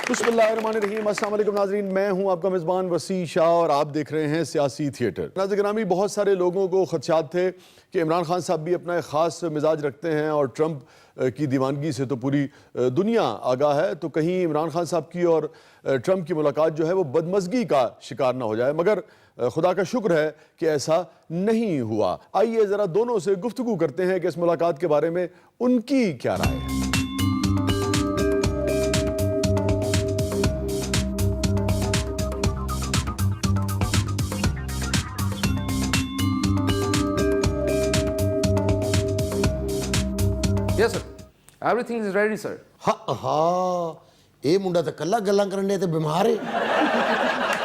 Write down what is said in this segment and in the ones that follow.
बिस्मिल्लाहिर्रहमानिर्रहीम। अस्सलाम वालेकुम नाज़रीन, मैं हूं आपका मेज़बान वसी शाह और आप देख रहे हैं सियासी थिएटर। नाज़रीन ग्रामी, बहुत सारे लोगों को खदशात थे कि इमरान खान साहब भी अपना एक ख़ास मिजाज रखते हैं और ट्रंप की दीवानगी से तो पूरी दुनिया आगाह है, तो कहीं इमरान खान साहब की और ट्रंप की मुलाकात जो है वो बदमज़गी का शिकार ना हो जाए। मगर खुदा का शुक्र है कि ऐसा नहीं हुआ। आइए ज़रा दोनों से गुफ्तगू करते हैं कि इस मुलाकात के बारे में उनकी क्या राय है। Yes, sir. Everything is ready, sir. ਹਾਂ ਇਹ ਮੁੰਡਾ ਤਾਂ ਕੱਲਾ ਗੱਲਾਂ ਕਰਨ ਦੇ ਤੇ ਬਿਮਾਰ ਹੈ।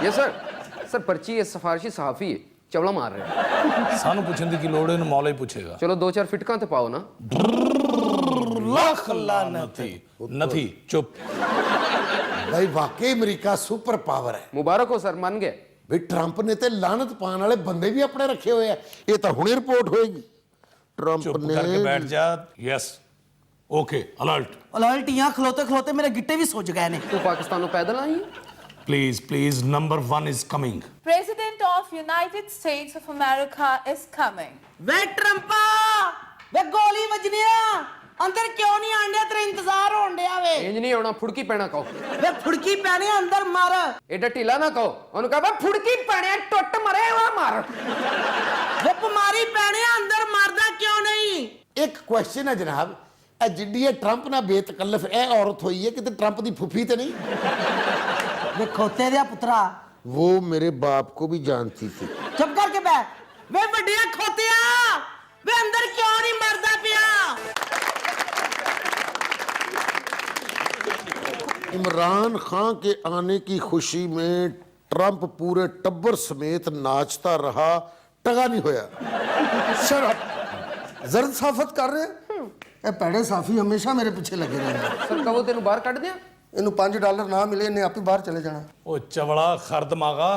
Yes, sir. Sir, पर्ची ये सिफारिशी सहाफ़ी है, चवला मार रहे हैं। ਸਾਨੂੰ ਪੁੱਛਣ ਦੀ ਕੀ ਲੋੜ ਹੈ, ਇਹਨੂੰ ਮੌਲਾ ਹੀ ਪੁੱਛੇਗਾ। चलो 2-4 फिटकां ते पाओ ना। ਲੱਖ ਲਾਨਤੀ ਨਥੀ ਚੁੱਪ। ਭਾਈ ਵਾਕਈ ਅਮਰੀਕਾ ਸੁਪਰ ਪਾਵਰ ਹੈ। मुबारक हो सर, मान गए। ਵੀ ਟਰੰਪ ਨੇ ਤੇ ਲਾਨਤ ਪਾਉਣ ਵਾਲੇ ਬੰਦੇ ਵੀ ਆਪਣੇ ਰੱਖੇ ਹੋਏ ਆ। ਇਹ ਤਾਂ ਹੁਣੇ ਰਿਪੋਰਟ ਹੋਏਗੀ। ਟਰੰਪ ਚੁੱਪ ਨੇ ਕਰਕੇ ਬੈਠ ਜਾ। ਯੈਸ ਓਕੇ ਅਲਰਟ ਅਲਰਟੀਆਂ ਖਲੋਤੇ ਖਲੋਤੇ ਮੇਰੇ ਗਿੱਟੇ ਵੀ ਸੁੱਜ ਗਏ ਨੇ। तू पाकिस्तान पैदल आई है? Please number 1 is coming. President of United States of America is coming. ਵੇ ਟਰੰਪਾ ਵੇ ਗੋਲੀ ਵੱਜਣੀ ਆ ਅੰਦਰ ਕਿਉਂ ਨਹੀਂ ਆਂਡਿਆ ਤੇਰਾ ਇੰਤਜ਼ਾਰ ਹੋਣ ਡਿਆ ਵੇ इंज नहीं होना, फुड़की पैना कहो। ਵੇ ਫੁੜਕੀ ਪੈਣੀ ਅੰਦਰ ਮਾਰ एडा ढीला ना कहो। उन्होंने कहा भाई फुड़की पैने टुट मरे हुआ मार। ਵੇ ਬਿਮਾਰੀ ਪੈਣੀ ਅੰਦਰ ਮਾਰਦਾ ਕਿਉਂ ਨਹੀਂ ਇੱਕ ਕੁਐਸਚਨ ਹੈ ਜਨਾਬ, ਇਹ ਜਿੱਡੀ ਇਹ ਟਰੰਪ ਨਾਲ ਬੇਤਕਲਫ ਇਹ ਔਰਤ ਹੋਈ ਹੈ ਕਿਤੇ ਟਰੰਪ ਦੀ ਫੁੱਫੀ ਤੇ ਨਹੀਂ? ਵੇ ਖੋਤੇ ਦਿਆ ਪੁੱਤਰਾ वो मेरे बाप को भी जानती थी। ਚੁੱਪ ਕਰਕੇ ਬੈਠ ਵੇ ਵੱਡਿਆ ਖੋਤਿਆ ਵੇ ਅੰਦਰ ਕਿਉਂ ਨਹੀਂ ਮਰਦਾ ਪਿਆ इमरान खान के आने की खुशी में ट्रंप पूरे टब्बर समेत नाचता रहा, टगा नहीं होया। जर्द साफत कर रहे हैं ये पैड़े साफी हमेशा मेरे पीछे लगे रहे। सर कहो तेन बाहर कट दिया। ਇਹਨੂੰ $5 ਨਾ ਮਿਲੇ ਇਹਨੇ ਆਪੇ ਬਾਹਰ ਚਲੇ ਜਾਣਾ। ਉਹ ਚਵਲਾ ਖਰਦ ਮਾਗਾ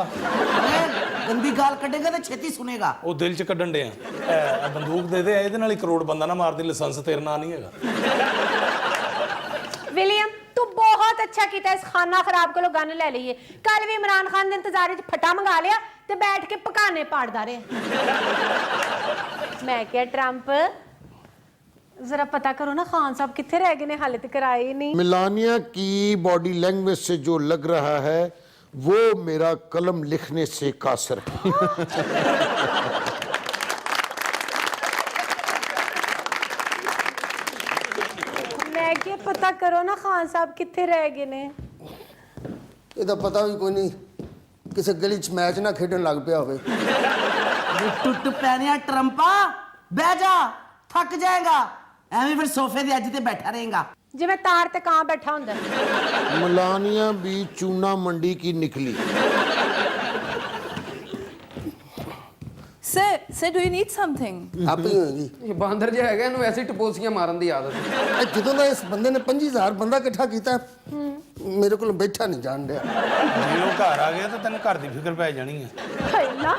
ਗੰਦੀ ਗਾਲ ਕੱਢੇਗਾ ਤੇ ਛੇਤੀ ਸੁਨੇਗਾ ਉਹ ਦਿਲ ਚ ਕੱਢਣ ਡਿਆ। ਇਹ ਬੰਦੂਕ ਦੇ ਦੇ, ਇਹਦੇ ਨਾਲ ਹੀ ਕਰੋੜ ਬੰਦਾ ਨਾ ਮਾਰਦੀ। ਲਾਇਸੈਂਸ ਤੇਰੇ ਨਾਂ ਨਹੀਂ ਹੈਗਾ। विलियम तू बहुत अच्छा किया, इस खाना खराब को गन ले लीए। कल भी इमरान खान के इंतजार फटा मंगा लिया ते बैठ के पकाने पाड़दा रहे। मैं क्या ट्रंप जरा पता करो ना खान साहब कितने रह गए ने, हाले तक आए ही नहीं। मिलानिया की बॉडी लैंग्वेज से जो लग रहा है वो मेरा कलम लिखने से कासर है। मैं क्या पता करो ना खान साहब कितने रह गए ने। ਇਹਦਾ ਪਤਾ ਵੀ ਕੋਈ ਨਹੀਂ, ਕਿਸੇ ਗਲੀ 'ਚ ਮੈਚ ਨਾ ਖੇਡਣ ਲੱਗ ਪਿਆ ਹੋਵੇ। ਵੇ ਟੁੱਟ ਪੈਣਿਆ ਟਰੰਪਾ ਬਹਿ ਜਾ ਥੱਕ ਜਾਏਗਾ ਐਵੇਂ ਫਿਰ ਸੋਫੇ ਦੇ ਅੱਜ ਤੇ ਬੈਠਾ ਰਹੇਗਾ जिवें तार ते कां बैठा हुंदा। मलानिया भी चूना मंडी की निकली। Sir, do you need something? आप ही होगी। ये बांदर जो है इन्हों ऐसी टपोसियां मारन दी आदत है। ਜਦੋਂ ਦਾ ਇਸ ਬੰਦੇ ਨੇ 5000 ਬੰਦਾ ਇਕੱਠਾ ਕੀਤਾ ਮੇਰੇ ਕੋਲ ਬੈਠਾ ਨਹੀਂ ਜਾਣ ਡਿਆ। ਜੇ ਉਹ ਘਰ ਆ ਗਿਆ ਤਾਂ ਤੈਨੂੰ ਘਰ ਦੀ ਫਿਕਰ ਪੈ ਜਾਣੀ ਹੈ। हाय ना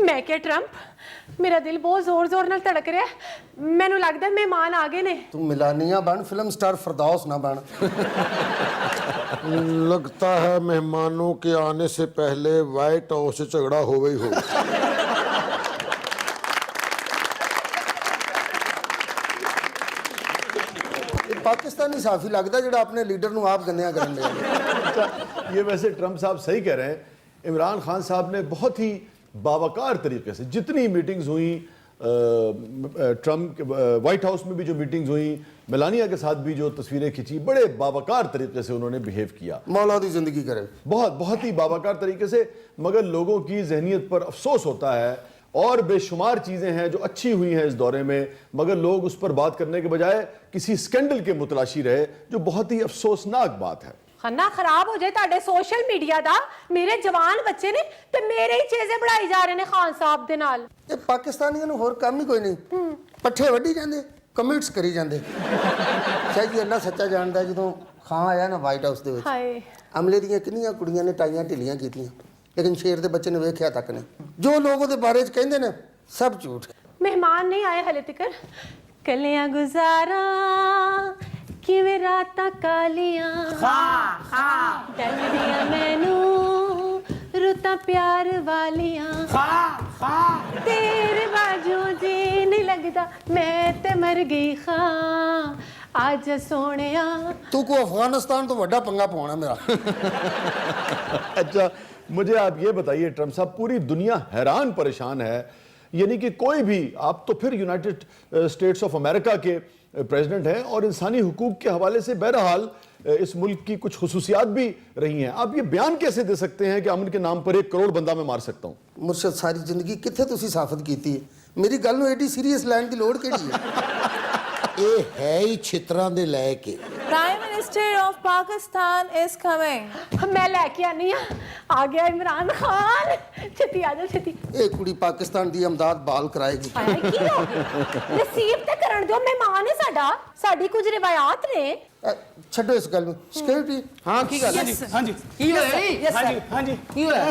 मैं क्या ट्रंप, मेरा दिल बहुत जोर जोर नाल धड़क रहा है। मैनू लगदा मेहमान आ गए ने। तू मिलानिया बन, फिल्म स्टार फरदौस ना बन। लगता है मेहमानों के आने से पहले व्हाइट हाउस से झगड़ा हो गई हो। पाकिस्तानी साफी लगता जो अपने लीडर ਨੂੰ आप गंदियां करन दे। ये वैसे ट्रंप साहब सही कह रहे हैं। इमरान खान साहब ने बहुत ही बावकार तरीके से जितनी मीटिंग्स हुई, ट्रंप वाइट हाउस में भी जो मीटिंग्स हुई, मेलानिया के साथ भी जो तस्वीरें खींची, बड़े बावकार तरीके से उन्होंने बिहेव किया। मौला दी जिंदगी करे बहुत ही बावकार तरीके से। मगर लोगों की जहनीत पर अफसोस होता है और बेशुमार चीज़ें हैं जो अच्छी हुई हैं इस दौरे में, मगर लोग उस पर बात करने के बजाय किसी स्कैंडल के मुतलाशी रहे, जो बहुत ही अफसोसनाक बात है। खाना खराब हो जाए ताडे सोशल मीडिया दा। मेरे जवान बच्चे ने ते मेरे ही चीजें बढ़ाई जा रहे ने खान साहब दे नाल। ਇਹ ਪਾਕਿਸਤਾਨੀਆਂ ਨੂੰ ਹੋਰ ਕੰਮ ਹੀ ਕੋਈ ਨਹੀਂ, ਪੱਠੇ ਵੱਢੀ ਜਾਂਦੇ, ਕਮਿਟਸ ਕਰੀ ਜਾਂਦੇ। ਸ਼ਾਇਦ ਇਹ ਅੱਲਾ ਸੱਚਾ ਜਾਣਦਾ, ਜਦੋਂ ਖਾਂ ਆਇਆ ਨਾ ਵਾਈਟ ਹਾਊਸ ਦੇ ਵਿੱਚ, ਹਾਏ ਅਮਲੇ ਦੀਆਂ ਕਿੰਨੀਆਂ ਕੁੜੀਆਂ ਨੇ ਟਾਈਆਂ ਢਿੱਲੀਆਂ ਕੀਤੀਆਂ, ਲੇਕਿਨ ਸ਼ੇਰ ਦੇ ਬੱਚੇ ਨੇ ਵੇਖਿਆ ਤੱਕ ਨਹੀਂ। ਜੋ ਲੋਕ ਉਹਦੇ ਬਾਰੇ ਚ ਕਹਿੰਦੇ ਨੇ ਸਭ ਝੂਠ। मेहमान नहीं आए हले तक, कलियां गुजारा किवें रातां कालियां डरदियां मैनू रुतां प्यार वालियां तेरे बाजू जी नहीं लगदा मैं ते मर गई खां आज सोनिया ਤੂੰ ਕੋ ਅਫਗਾਨਿਸਤਾਨ ਤੋਂ ਵੱਡਾ ਪੰਗਾ ਪਾਉਣਾ ਮੇਰਾ। अच्छा, मुझे आप ये बताइए ट्रम्प साहब, पूरी दुनिया हैरान परेशान है, यानी कि कोई भी, आप तो फिर यूनाइटेड स्टेट्स ऑफ अमेरिका के प्रेसिडेंट हैं और इंसानी हुकूक के हवाले से बहरहाल इस मुल्क की कुछ खुसूसियात भी रही हैं, आप ये बयान कैसे दे सकते हैं कि अमन के नाम पर 1 करोड़ बंदा मैं मार सकता हूँ? ਮੁਰਸ਼ਦ ਸਾਰੀ ਜ਼ਿੰਦਗੀ ਕਿੱਥੇ ਤੁਸੀਂ ਸਾਫਤ ਕੀਤੀ ਹੈ? ਮੇਰੀ ਗੱਲ ਨੂੰ ਐਡੀ ਸੀਰੀਅਸ ਲੈਣ ਦੀ ਲੋੜ ਕਿਹੜੀ ਹੈ? ਇਹ ਹੈ ਹੀ ਛਿੱਤਰਾਂ ਦੇ ਲੈ ਕੇ। Prime Minister of Pakistan is coming. मैं लैके आनी आ गया इमरान खान छेती आ जा छेती ਇਹ ਕੁੜੀ ਪਾਕਿਸਤਾਨ ਦੀ ਅਮਦਾਦ ਬਾਲ ਕਰਾਏਗੀ। ਆਇਆ ਕੀ ਹੋ ਗਿਆ ਨਸੀਬ ਤੇ ਕਰਨ ਦਿਓ ਮਹਿਮਾਨ ਹੈ ਸਾਡੀ ਕੁਝ ਰਿਵਾਇਤ ਨੇ ਛੱਡੋ ਇਸ ਗੱਲ ਨੂੰ। ਸਿਕਿਉਰਿਟੀ हाँ की गल Yes, sir. ਹਾਂਜੀ की होया जी? Yes, sir. ਹਾਂਜੀ ਹਾਂਜੀ की होया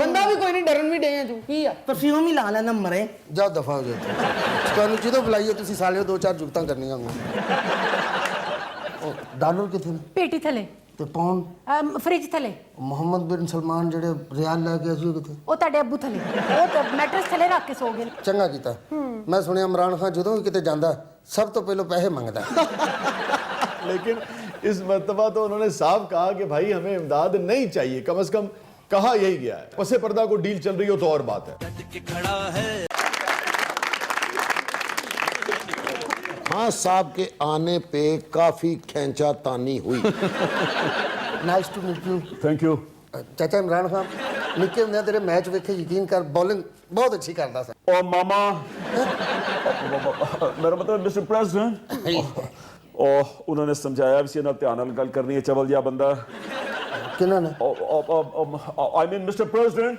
बंदा भी कोई नहीं डरन भी डे तू की है परफ्यूम ही ला लेना मरे ਜਾ ਦਫਾ ਹੋ ਜਾਓ। ਤੁਹਾਨੂੰ ਜਦੋਂ ਬੁਲਾਈਏ ਤੁਸੀਂ ਸਾਲਿਓ 2-4 ਜੁਗਤਾਂ ਕਰਨੀਆਂ ਹੋਣਗੀਆਂ। ਉਹ ਡਾਲਰ ਕਿੱਥੇ ਨੇ? ਪੇਟੀ ਥਲੇ ਤੇ ਪੌਂਡ ਫ੍ਰਿਜ ਥਲੇ ਮੁਹੰਮਦ ਬਿਨ ਸਲਮਾਨ ਜਿਹੜੇ ਰਿਆਲ ਲੈ ਕੇ ਆਏ ਸੀ ਉਹ ਕਿੱਥੇ? ਉਹ ਤੁਹਾਡੇ ਅੱਬੂ ਥਲੇ ਉਹ ਤਾਂ ਮੈਟਰਸ ਥਲੇ ਰੱਖ ਕੇ ਸੋ ਗਏ ਨੇ। ਚੰਗਾ ਕੀਤਾ। ਮੈਂ ਸੁਣਿਆ ਇਮਰਾਨ ਖਾਨ ਜਦੋਂ ਵੀ ਕਿਤੇ ਜਾਂਦਾ ਸਭ ਤੋਂ ਪਹਿਲਾਂ ਪੈਸੇ ਮੰਗਦਾ। लेकिन इस मर्तबा तो उन्होंने साफ कहा कि भाई हमें इमदाद नहीं चाहिए, कम से कम कहा यही गया है। पसे पर्दा को डील चल रही हो तो और बात है। हाँ साहब के आने पे काफी खींचा तानी हुई। Nice to meet you. Thank you. ਚਾਚਾ ਇਮਰਾਨ ਖਾਨ ਨਿੱਕੇ ਹੁੰਦੇ ਤੇਰੇ ਮੈਚ ਵੇਖੇ ਯਕੀਨ ਕਰ ਬੋਲਿੰਗ ਬਹੁਤ ਅੱਛੀ ਕਰਦਾ ਸੀ। और मामा मेरा मतलब मिस्टर प्रेसिडेंट और उन्होंने समझाया भी सी ना ध्यान नाल गल करनी है चवल जिहा बंदा ਕਿਹਨਾਂ ਨੇ? आई मीन मिस्टर प्रेसिडेंट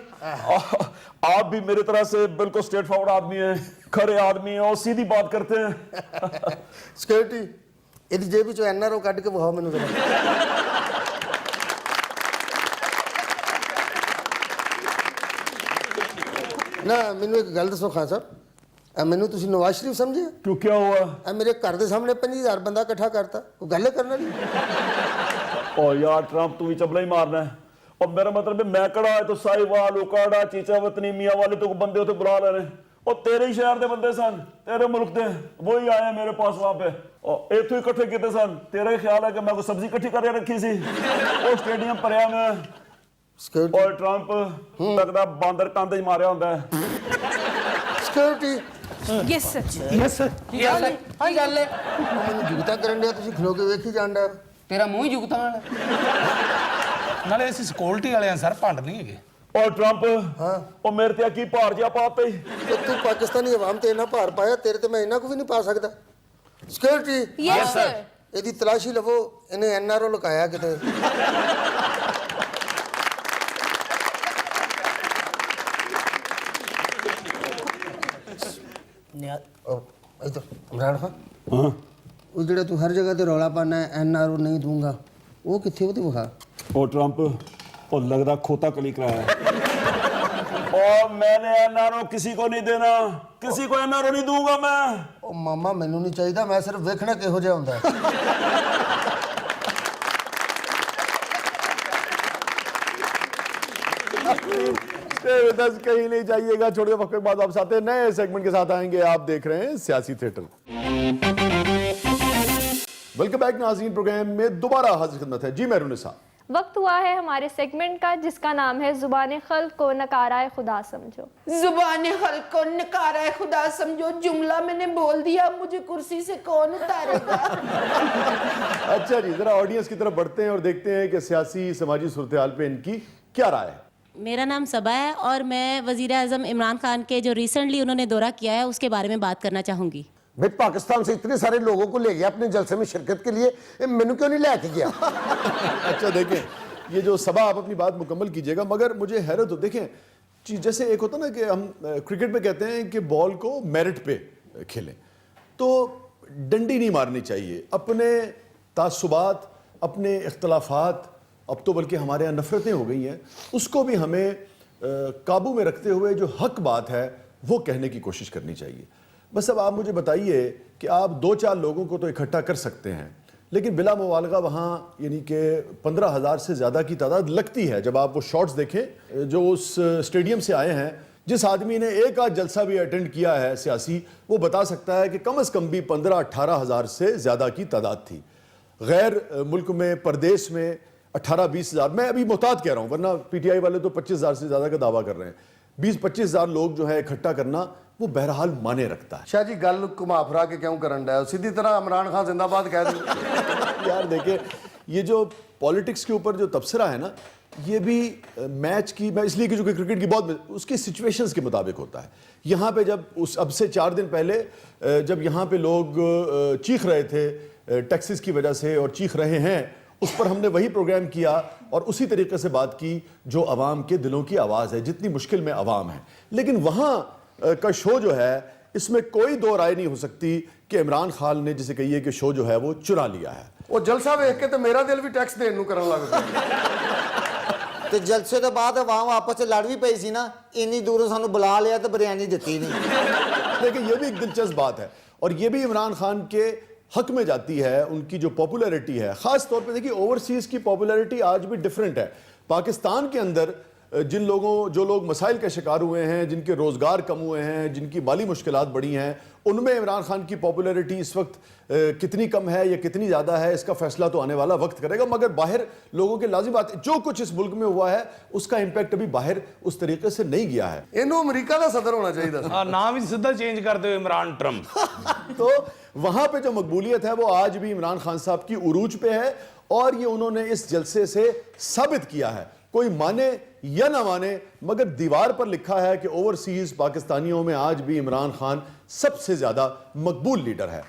आप भी मेरी तरह से बिल्कुल स्ट्रेट फॉरवर्ड आदमी हैं, खरे आदमी हैं और सीधी बात करते हैं। ਸਿਕਿਉਰਿਟੀ ਇਹਦੀ ਜੇਬ ਵਿੱਚੋਂ ਐਨਆਰਓ ਕੱਢ ਕੇ ਵਿਖਾਓ ਮੈਨੂੰ ਜ਼ਰਾ। ਨਾ ਮੈਨੂੰ ਇੱਕ ਗੱਲ ਦੱਸੋ ਖਾਨ ਸਾਹਿਬ, ਮੈਨੂੰ ਤੁਸੀਂ ਨਵਾਜ਼ ਸ਼ਰੀਫ ਸਮਝਿਆ? क्यों क्या हुआ? ਮੇਰੇ ਘਰ ਦੇ ਸਾਹਮਣੇ 50,000 ਬੰਦਾ ਇਕੱਠਾ ਕਰਤਾ, ਉਹ ਗੱਲ ਕਰਨ ਵਾਲੀ? और यार ट्रम्प तू भी चबला ही मारना है। और मेरा मतलब है मैं कड़ा है तो साहिवाल उकाड़ा चीचा वतनी मियाँ वाले तो बंदे उसे बुला लेने और तेरे ही शहर के बंदे सन, तेरे मुल्क दे वही आए मेरे पास वहां पे और इतों इकट्ठे किए सन। तेरा ही ख्याल है कि मैं कोई सब्जी इकट्ठी करके रखी सी और स्टेडियम भरिया मैं ਸਿਕਿਉਰਿਟੀ और ट्रम्प लगता बांदर कंध च मारिया होंदा है। Security Yes, sir. Yes sir की गल है की गल है ਮੈਨੂੰ ਜੁਗਤਾ ਕਰਨ ਡਿਆ, ਤੁਸੀਂ ਖਲੋ ਕੇ ਵੇਖੀ ਜਾਂਦਾ। तेरा मुंह ही जुगता ਨਾਲੇ ਅਸੀਂ ਸਿਕਿਉਰਿਟੀ ਵਾਲੇ ਆ ਸਰ, ਭੰਡ ਨਹੀਂ ਹੈਗੇ। और ट्रम्प और मेरे ते की भार जिहा पाते ਤੇ ਤੂੰ ਪਾਕਿਸਤਾਨੀ ਆਵਾਮ ਤੇ ਇੰਨਾ ਭਾਰ ਪਾਇਆ, ਤੇਰੇ ਤੇ ਮੈਂ ਇੰਨਾ ਕੁ ਵੀ ਨਹੀਂ ਪਾ ਸਕਦਾ। Security Yes, sir. ਇਹਦੀ ਤਲਾਸ਼ੀ ਲਵੋ, ਇਹਨੇ ਐਨਆਰਓ ਲੁਕਾਇਆ ਕਿਤੇ। ਇਧਰ ਇਮਰਾਨ ਖਾਨ, ਉਹ ਜਿਹੜਾ ਤੂੰ ਹਰ ਜਗ੍ਹਾ ਤੇ ਰੌਲਾ ਪਾਣਾ ਐਨਆਰਓ ਨਹੀਂ ਦੂੰਗਾ, ਉਹ ਕਿੱਥੇ? ਉਹ ਤੇ ਵਿਖਾ। और ट्रम्प और लगता खोता कली कराया है। और मैंने एनआरओ किसी को नहीं देना, किसी को एनआरओ नहीं दूंगा मैं। ਉਹ ਮਾਮਾ ਮੈਨੂੰ ਨਹੀਂ ਚਾਹੀਦਾ, ਮੈਂ ਸਿਰਫ ਵੇਖਣਾ ਕਿਹੋ ਜਿਹਾ ਹੁੰਦਾ ਹੈ। Stay with us, कहीं नहीं जाइएगा। छोटे वक्त के बाद वापस आते हैं, नए सेगमेंट के साथ आएंगे। आप देख रहे हैं सियासी थिएटर। वेलकम बैक नाज़रीन, प्रोग्राम में दोबारा हाजिर खिदमत है। जी मेहरून निसा। वक्त हुआ है हमारे सेगमेंट का जिसका नाम है जुबान खल्क को नकाराए खुदा समझो। जुबान खल्क को नकारा खुदा समझो, जुमला मैंने बोल दिया, मुझे कुर्सी से कौन उतारेगा? अच्छा जी, जरा ऑडियंस की तरफ बढ़ते हैं और देखते हैं कि सियासी समाजी सूरत हाल पे इनकी क्या राय है। मेरा नाम सबा है और मैं वज़ीर आज़म इमरान खान के जो रिसेंटली उन्होंने दौरा किया है उसके बारे में बात करना चाहूँगी। भाई पाकिस्तान से इतने सारे लोगों को ले गया अपने जलसे में शिरकत के लिए, मैनू क्यों नहीं लेके गया? अच्छा देखें, ये जो सबा आप अपनी बात मुकम्मल कीजिएगा, मगर मुझे हैरत हो, देखें जैसे एक होता ना कि हम क्रिकेट में कहते हैं कि बॉल को मेरिट पे खेलें, तो डंडी नहीं मारनी चाहिए। अपने तासुबात, अपने इख्तलाफात, अब तो बल्कि हमारे यहाँ नफ़रतें हो गई हैं, उसको भी हमें काबू में रखते हुए जो हक बात है वो कहने की कोशिश करनी चाहिए। بس اب آپ مجھے بتائیے کہ آپ 2-4 لوگوں کو تو اکٹھا کر سکتے ہیں، لیکن بلا مبالغہ وہاں یعنی کہ 15,000 سے زیادہ کی تعداد لگتی ہے جب آپ وہ شارٹس دیکھیں جو اس اسٹیڈیم سے آئے ہیں. جس آدمی نے ایک آدھ جلسہ بھی اٹینڈ کیا ہے سیاسی، وہ بتا سکتا ہے کہ کم از کم بھی 15-18,000 سے زیادہ کی تعداد تھی. غیر ملک میں، پردیس میں 18-20,000، میں ابھی محتاط کہہ رہا ہوں ورنہ پی ٹی آئی والے تو 25,000 سے زیادہ کا دعویٰ کر رہے ہیں. 20-25,000 لوگ جو ہے اکٹھا کرنا وہ بہرحال مانے رکھتا ہے. شاہ جی گل گھما پھرا کے کیوں کرن ڈا سیدھی طرح عمران خان زندہ باد کہہ دیں. یار دیکھیں یہ جو پالیٹکس کے اوپر جو تبصرہ ہے نا، یہ بھی میچ کی، میں اس لیے کہ جو کہ کرکٹ کی بہت اس کی سچویشنز کے مطابق ہوتا ہے. یہاں پہ جب اب سے 4 دن پہلے جب یہاں پہ لوگ چیخ رہے تھے ٹیکسز کی وجہ سے اور چیخ رہے ہیں، اس پر ہم نے وہی پروگرام کیا اور اسی طریقے سے بات کی جو عوام کے دلوں کی آواز ہے، جتنی مشکل میں عوام ہے. لیکن وہاں کا شو جو ہے اس میں کوئی دو رائے نہیں ہو سکتی کہ عمران خان نے جسے کہیے کہ شو جو ہے وہ چرا لیا ہے. وہ جلسہ ویکھ کے تو میرا دل بھی ٹیکس دین نوں کرن لگ پیا. تے جلسے تو بعد عوام آپس سے لڑ بھی پئی سی نا، اینی دوروں سانو بلا لیا تو بریانی دتی نہیں. لیکن یہ بھی ایک دلچسپ بات ہے اور یہ بھی عمران خان کے حق میں جاتی ہے. ان کی جو پاپولیرٹی ہے، خاص طور پہ دیکھیے اوورسیز کی پاپولیرٹی آج بھی ڈیفرنٹ ہے. پاکستان کے اندر جو لوگ مسائل کا شکار ہوئے ہیں، جن کے روزگار کم ہوئے ہیں، جن کی مالی مشکلات بڑھی ہیں، ان میں عمران خان کی پاپولیرٹی اس وقت کتنی کم ہے یا کتنی زیادہ ہے، اس کا فیصلہ تو آنے والا وقت کرے گا. مگر باہر لوگوں کے لازم بات جو کچھ اس ملک میں ہوا ہے اس کا امپیکٹ ابھی باہر اس طریقے سے نہیں گیا ہے. اینوں امریکہ کا صدر ہونا چاہیے تھا. نام ہی سیدھا چینج کر دے عمران ٹرمپ. تو وہاں پہ جو مقبولیت ہے وہ آج بھی عمران خان صاحب کی عروج پہ ہے اور یہ انہوں نے اس جلسے سے ثابت کیا ہے. کوئی مانے یا نہ مانے مگر دیوار پر لکھا ہے کہ اوورسیز پاکستانیوں میں آج بھی عمران خان سب سے زیادہ مقبول لیڈر ہے.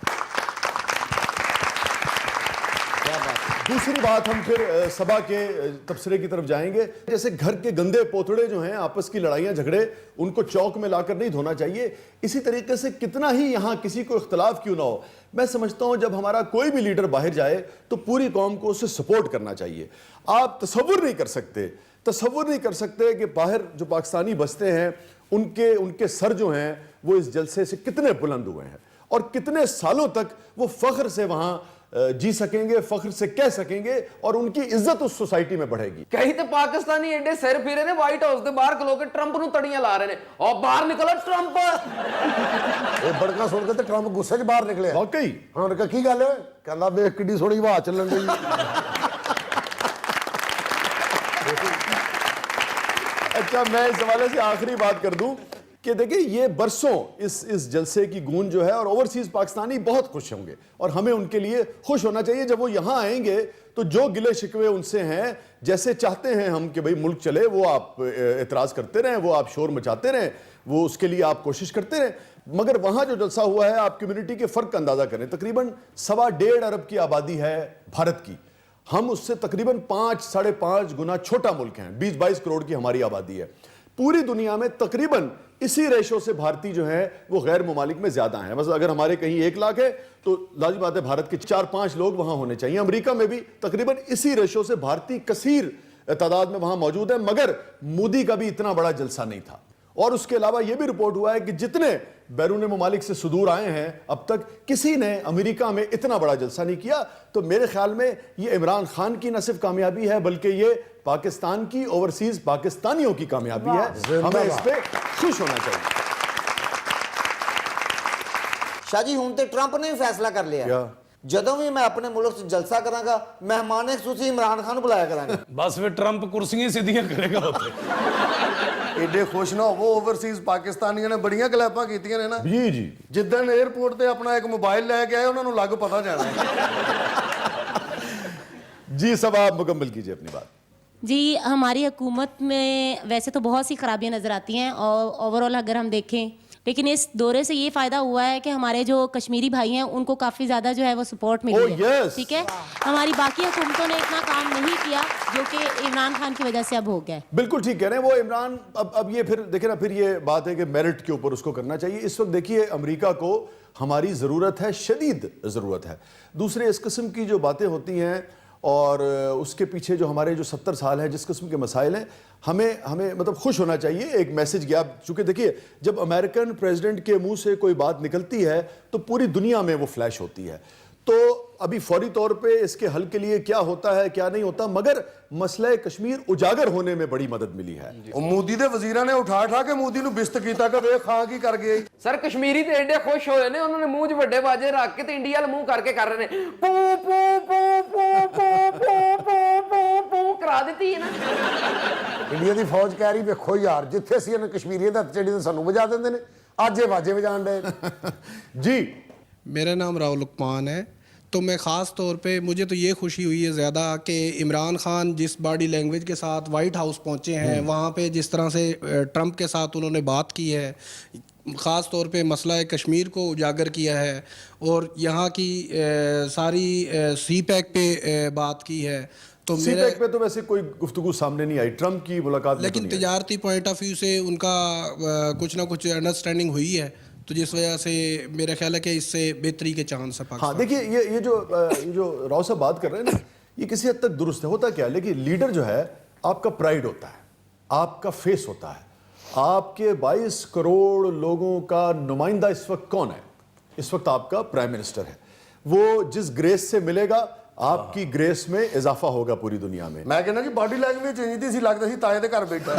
دوسری بات ہم پھر سبا کے تبصرے کی طرف جائیں گے. جیسے گھر کے گندے پوتڑے جو ہیں، آپس کی لڑائیاں جھگڑے، ان کو چوک میں لا کر نہیں دھونا چاہیے. اسی طریقے سے کتنا ہی یہاں کسی کو اختلاف کیوں نہ ہو، میں سمجھتا ہوں جب ہمارا کوئی بھی لیڈر باہر جائے تو پوری قوم کو اسے سپورٹ کرنا چاہیے. آپ تصور نہیں کر سکتے کہ باہر جو پاکستانی بستے ہیں ان کے سر جو ہیں وہ اس جلسے سے کتنے بلند ہوئے ہیں اور کتنے سالوں تک وہ فخر سے وہاں جی سکیں گے، فخر سے کہہ سکیں گے اور ان کی عزت اس سوسائٹی میں بڑھے گی. کہیں تے پاکستانی ایڈے سر پھرے نے وائٹ ہاؤس دے باہر کھلو کے ٹرمپ نو تڑیاں لا رہے نے اور باہر نکلا ٹرمپ. یہ بڑکا سن کے تے ٹرمپ غصے 'چ باہر نکلے. واقعی انہوں نے کہا کی گل ہے؟ کہندا ویکھ کڈی سونی ہوا چلن ڈئی. اچھا میں اس حوالے سے آخری بات کر دوں کہ دیکھیں یہ برسوں اس جلسے کی گونج جو ہے اور اوورسیز پاکستانی بہت خوش ہوں گے اور ہمیں ان کے لیے خوش ہونا چاہیے. جب وہ یہاں آئیں گے تو جو گلے شکوے ان سے ہیں، جیسے چاہتے ہیں ہم کہ بھئی ملک چلے، وہ آپ اعتراض کرتے رہیں، وہ آپ شور مچاتے رہیں، وہ اس کے لیے آپ کوشش کرتے رہیں. مگر وہاں جو جلسہ ہوا ہے، آپ کمیونٹی کے فرق کا اندازہ کریں. تقریباً 1.25 ارب کی آبادی ہے بھارت کی. ہم اس سے تقریباً 5-5.5 گنا چھوٹا ملک ہیں. 20-22 کروڑ کی ہماری آبادی ہے. پوری دنیا میں تقریباً اسی ریشو سے بھارتی جو ہیں وہ غیر ممالک میں زیادہ ہیں. مثلا اگر ہمارے کہیں 1 لاکھ ہے تو لازم بات ہے بھارت کے 4-5 لوگ وہاں ہونے چاہیے. امریکہ میں بھی تقریباً اسی ریشو سے بھارتی کثیر تعداد میں وہاں موجود ہیں. مگر مودی کا بھی اتنا بڑا جلسہ نہیں تھا. اور اس کے علاوہ یہ بھی رپورٹ ہوا ہے کہ جتنے بیرون ممالک سے صدور آئے ہیں اب تک کسی نے امریکہ میں اتنا بڑا جلسہ نہیں کیا. تو میرے خیال میں یہ عمران خان کی نہ صرف کامیابی ہے بلکہ یہ پاکستان کی اوورسیز پاکستانیوں کی کامیابی ہے. ہمیں اس پہ خوش ہونا چاہیے. شاہ جی ہوں تے ٹرمپ نے فیصلہ کر لیا جدوں بھی میں اپنے ملک سے جلسہ کراں گا مہمان خصوصی عمران خان بلایا کراں گا. بس پھر ٹرمپ کرسیاں سیدھیاں کرے گا ہوتے. ایڈے خوش نہ ہو اوورسیز پاکستانیوں نے بڑیاں کلیپاں کیتیاں نے نا. جی جدن ایئرپورٹ تے اپنا ایک موبائل لے کے آئے انہوں نے لگ پتہ جانا ہے. جی سب آپ مکمل کیجئے اپنی بات. جی ہماری حکومت میں ویسے تو بہت سی خرابیاں نظر آتی ہیں اور اوور آل اگر ہم دیکھیں، لیکن اس دورے سے یہ فائدہ ہوا ہے کہ ہمارے جو کشمیری بھائی ہیں ان کو کافی زیادہ جو ہے وہ سپورٹ ملی ہے. ٹھیک ہے، ہماری باقی حکومتوں نے اتنا کام نہیں کیا جو کہ عمران خان کی وجہ سے اب ہو گیا ہے. بالکل ٹھیک کہہ رہے ہیں وہ عمران. اب یہ پھر دیکھیں نا، پھر یہ بات ہے کہ میرٹ کے اوپر اس کو کرنا چاہیے. اس وقت دیکھیے امریکہ کو ہماری ضرورت ہے، شدید ضرورت ہے. دوسرے اس قسم کی جو باتیں ہوتی ہیں اور اس کے پیچھے جو ہمارے جو 70 سال ہیں جس قسم کے مسائل ہیں ہمیں مطلب خوش ہونا چاہیے. ایک میسج گیا, چونکہ دیکھیے جب امریکن پریزیڈنٹ کے منہ سے کوئی بات نکلتی ہے تو پوری دنیا میں وہ فلیش ہوتی ہے. تو ابھی فوری طور پہ اس کے حل کے لیے کیا ہوتا ہے کیا نہیں ہوتا, مگر مسئلہ کشمیر اجاگر ہونے میں بڑی مدد ملی ہے. مودی دے وزیراں نے اٹھا کے مودی نو بست کیتا کہ ویکھ خان کی کر گئے. سر کشمیری تے ایڈے خوش ہوئے نے, انہوں نے منہ 'چ ਵੱਡੇ ਬਾਜੇ ਰੱਖ ਕੇ ਤੇ ਇੰਡੀਆ ਵੱਲ ਮੂੰਹ ਕਰਕੇ ਕਰ ਰਹੇ ਨੇ ਪੂ ਪੂ ਪੂ ਪੂ ਪੂ ਪੂ ਪੂ ਪੂ ਕਰਾ ਦਿੱਤੀ ਹੈ ਨਾ. ਇੰਡੀਆ ਦੀ ਫੌਜ ਕਹਿ ਰਹੀ ਵੇਖੋ ਯਾਰ ਜਿੱਥੇ ਅਸੀਂ ਇਹਨਾਂ ਕਸ਼ਮੀਰੀਆਂ ਦਾ ਚੜੀ ਤੇ ਸਾਨੂੰ ਵਜਾ ਦਿੰਦੇ ਨੇ, ਅੱਜ ਇਹ ਵਾਜੇ ਵਜਾਣ ਦੇ. جی میرا نام راؤ لقمان ہے. تو میں خاص طور پہ مجھے تو یہ خوشی ہوئی ہے زیادہ کہ عمران خان جس باڈی لینگویج کے ساتھ وائٹ ہاؤس پہنچے ہیں, وہاں پہ جس طرح سے ٹرمپ کے ساتھ انہوں نے بات کی ہے, خاص طور پہ مسئلہ کشمیر کو اجاگر کیا ہے اور یہاں کی ساری سی پیک پہ بات کی ہے. تو سی پیک پہ تو ویسے کوئی گفتگو سامنے نہیں آئی ٹرمپ کی ملاقات, لیکن تجارتی پوائنٹ آف ویو سے ان کا کچھ نہ کچھ انڈرسٹینڈنگ ہوئی ہے, تو جس وجہ سے میرا خیال ہے کہ اس سے بہتری کے چانس ہے. ہاں دیکھیے یہ جو راؤ صاحب بات کر رہے ہیں نا, یہ کسی حد تک درست ہے. ہوتا کیا, لیکن لیڈر جو ہے آپ کا پرائیڈ ہوتا ہے, آپ کا فیس ہوتا ہے. آپ کے 22 کروڑ لوگوں کا نمائندہ اس وقت کون ہے؟ اس وقت آپ کا پرائم منسٹر ہے. وہ جس گریس سے ملے گا آپ کی گریس میں اضافہ ہوگا پوری دنیا میں. میں کہنا جی باڈی لینگویج چینج تھی, لگتا سی تائے دے گھر بیٹھا.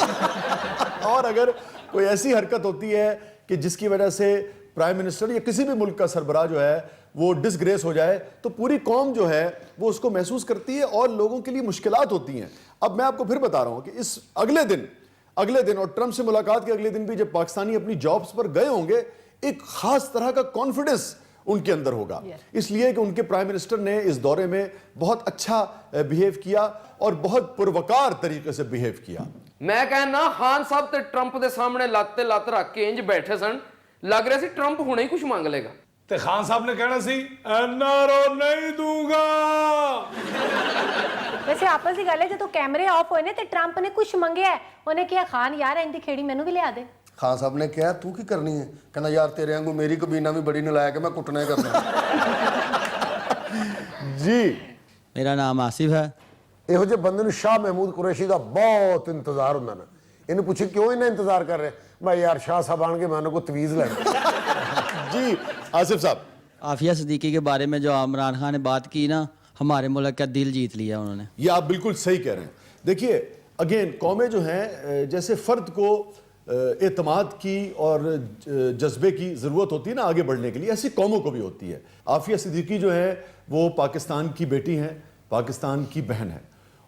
اور اگر کوئی ایسی حرکت ہوتی ہے کہ جس کی وجہ سے پرائم منسٹر یا کسی بھی ملک کا سربراہ جو ہے وہ ڈس گریس ہو جائے تو پوری قوم جو ہے وہ اس کو محسوس کرتی ہے اور لوگوں کے لیے مشکلات ہوتی ہیں. اب میں آپ کو پھر بتا رہا ہوں کہ اس اگلے دن اور ٹرمپ سے ملاقات کے اگلے دن بھی جب پاکستانی اپنی جابز پر گئے ہوں گے, ایک خاص طرح کا کانفیڈنس ان کے اندر ہوگا, اس لیے کہ ان کے پرائم منسٹر نے اس دورے میں بہت اچھا بیہیو کیا اور بہت پروکار طریقے سے بیہیو کیا. میں کہنا خان صاحب تے ٹرمپ دے سامنے لات تے لات رکھ کے انج بیٹھے سن, لگ رہا سی ٹرمپ ਹੁਣੇ ਹੀ ਕੁਝ ਮੰਗ ਲੇਗਾ. ਤੇ ਖਾਨ ਸਾਹਿਬ ਨੇ ਕਹਿਣਾ ਸੀ ਐਨਆਰਓ ਨਹੀਂ ਦੂੰਗਾ. ਵੈਸੇ ਆਪਸ ਦੀ ਗੱਲ ਹੈ ਜਦੋਂ ਕੈਮਰੇ ਆਫ ਹੋਏ ਨੇ ਤੇ ਟਰੰਪ ਨੇ ਕੁਝ ਮੰਗਿਆ, ਉਹਨੇ ਕਿਹਾ ਖਾਨ ਯਾਰ ਇੰਦੀ ਖੇੜੀ ਮੈਨੂੰ ਵੀ ਲਿਆ ਦੇ. ਖਾਨ ਸਾਹਿਬ ਨੇ ਕਿਹਾ ਤੂੰ ਕੀ ਕਰਨੀ ਹੈ? ਕਹਿੰਦਾ ਯਾਰ ਤੇਰੇ ਵਾਂਗੂ ਮੇਰੀ ਕਬੀਨਾ ਵੀ ਬੜੀ ਨਲਾਇਕ ਹੈ, ਮੈਂ ਕੁੱਟਣਾ ਹੀ ਕਰਨਾ. ਜੀ ਮੇਰਾ ਨਾਮ ਆਸਿਫ ਹੈ. ਇਹੋ ਜਿਹੇ ਬੰਦੇ ਨੂੰ ਸ਼ਾਹ ਮਹਿਮੂਦ ਕੁਰੈਸ਼ੀ ਦਾ ਬਹੁਤ ਇੰਤਜ਼ਾਰ ਹੁੰਦਾ ਨਾ. ਇਹਨੂੰ ਪੁੱਛੇ ਕਿਉਂ ਇਹਨਾਂ ਇੰਤਜ਼ਾਰ ਕਰ ਰਹੇ? ਮੈਂ ਯਾਰ ਸ਼ਾਹ ਸਾਹਿਬ ਆਣ ਕੇ ਮੈਂ ਉਹਨਾਂ ਕੋ ਤਵੀਜ਼ ਲੈਣਾ. جی آصف صاحب, عافیہ صدیقی کے بارے میں جو عمران خان نے بات کی نا, ہمارے ملک کا دل جیت لیا انہوں نے. یہ آپ بالکل صحیح کہہ رہے ہیں. دیکھیے اگین قومیں جو ہیں جیسے فرد کو اعتماد کی اور جذبے کی ضرورت ہوتی ہے نا آگے بڑھنے کے لیے, ایسی قوموں کو بھی ہوتی ہے. عافیہ صدیقی جو ہے وہ پاکستان کی بیٹی ہیں, پاکستان کی بہن ہے,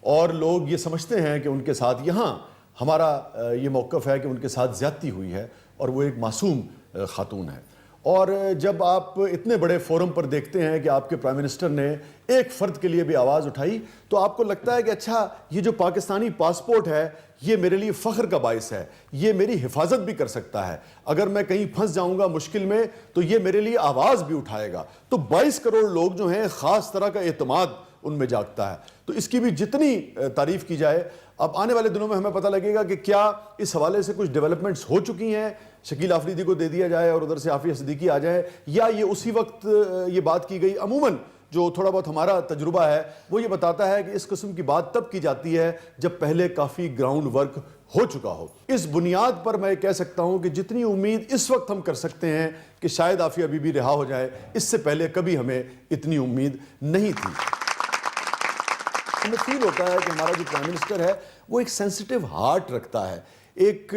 اور لوگ یہ سمجھتے ہیں کہ ان کے ساتھ یہاں ہمارا یہ موقف ہے کہ ان کے ساتھ زیادتی ہوئی ہے اور وہ ایک معصوم خاتون ہے. اور جب آپ اتنے بڑے فورم پر دیکھتے ہیں کہ آپ کے پرائم منسٹر نے ایک فرد کے لیے بھی آواز اٹھائی تو آپ کو لگتا ہے کہ اچھا یہ جو پاکستانی پاسپورٹ ہے یہ میرے لیے فخر کا باعث ہے, یہ میری حفاظت بھی کر سکتا ہے, اگر میں کہیں پھنس جاؤں گا مشکل میں تو یہ میرے لیے آواز بھی اٹھائے گا. تو 22 کروڑ لوگ جو ہیں خاص طرح کا اعتماد ان میں جاگتا ہے. تو اس کی بھی جتنی تعریف کی جائے. اب آنے والے دنوں میں ہمیں پتہ لگے گا کہ کیا اس حوالے سے کچھ ڈیولپمنٹس ہو چکی ہیں, شکیل آفریدی کو دے دیا جائے اور ادھر سے عافیہ صدیقی آ جائے, یا یہ اسی وقت یہ بات کی گئی. عموماً جو تھوڑا بہت ہمارا تجربہ ہے وہ یہ بتاتا ہے کہ اس قسم کی بات تب کی جاتی ہے جب پہلے کافی گراؤنڈ ورک ہو چکا ہو. اس بنیاد پر میں کہہ سکتا ہوں کہ جتنی امید اس وقت ہم کر سکتے ہیں کہ شاید عافیہ بی بی رہا ہو جائے, اس سے پہلے کبھی ہمیں اتنی امید نہیں تھی. ہمیں فیل ہوتا ہے کہ ہمارا جو پرائم منسٹر ہے وہ ایک سینسٹیو ہارٹ رکھتا ہے, ایک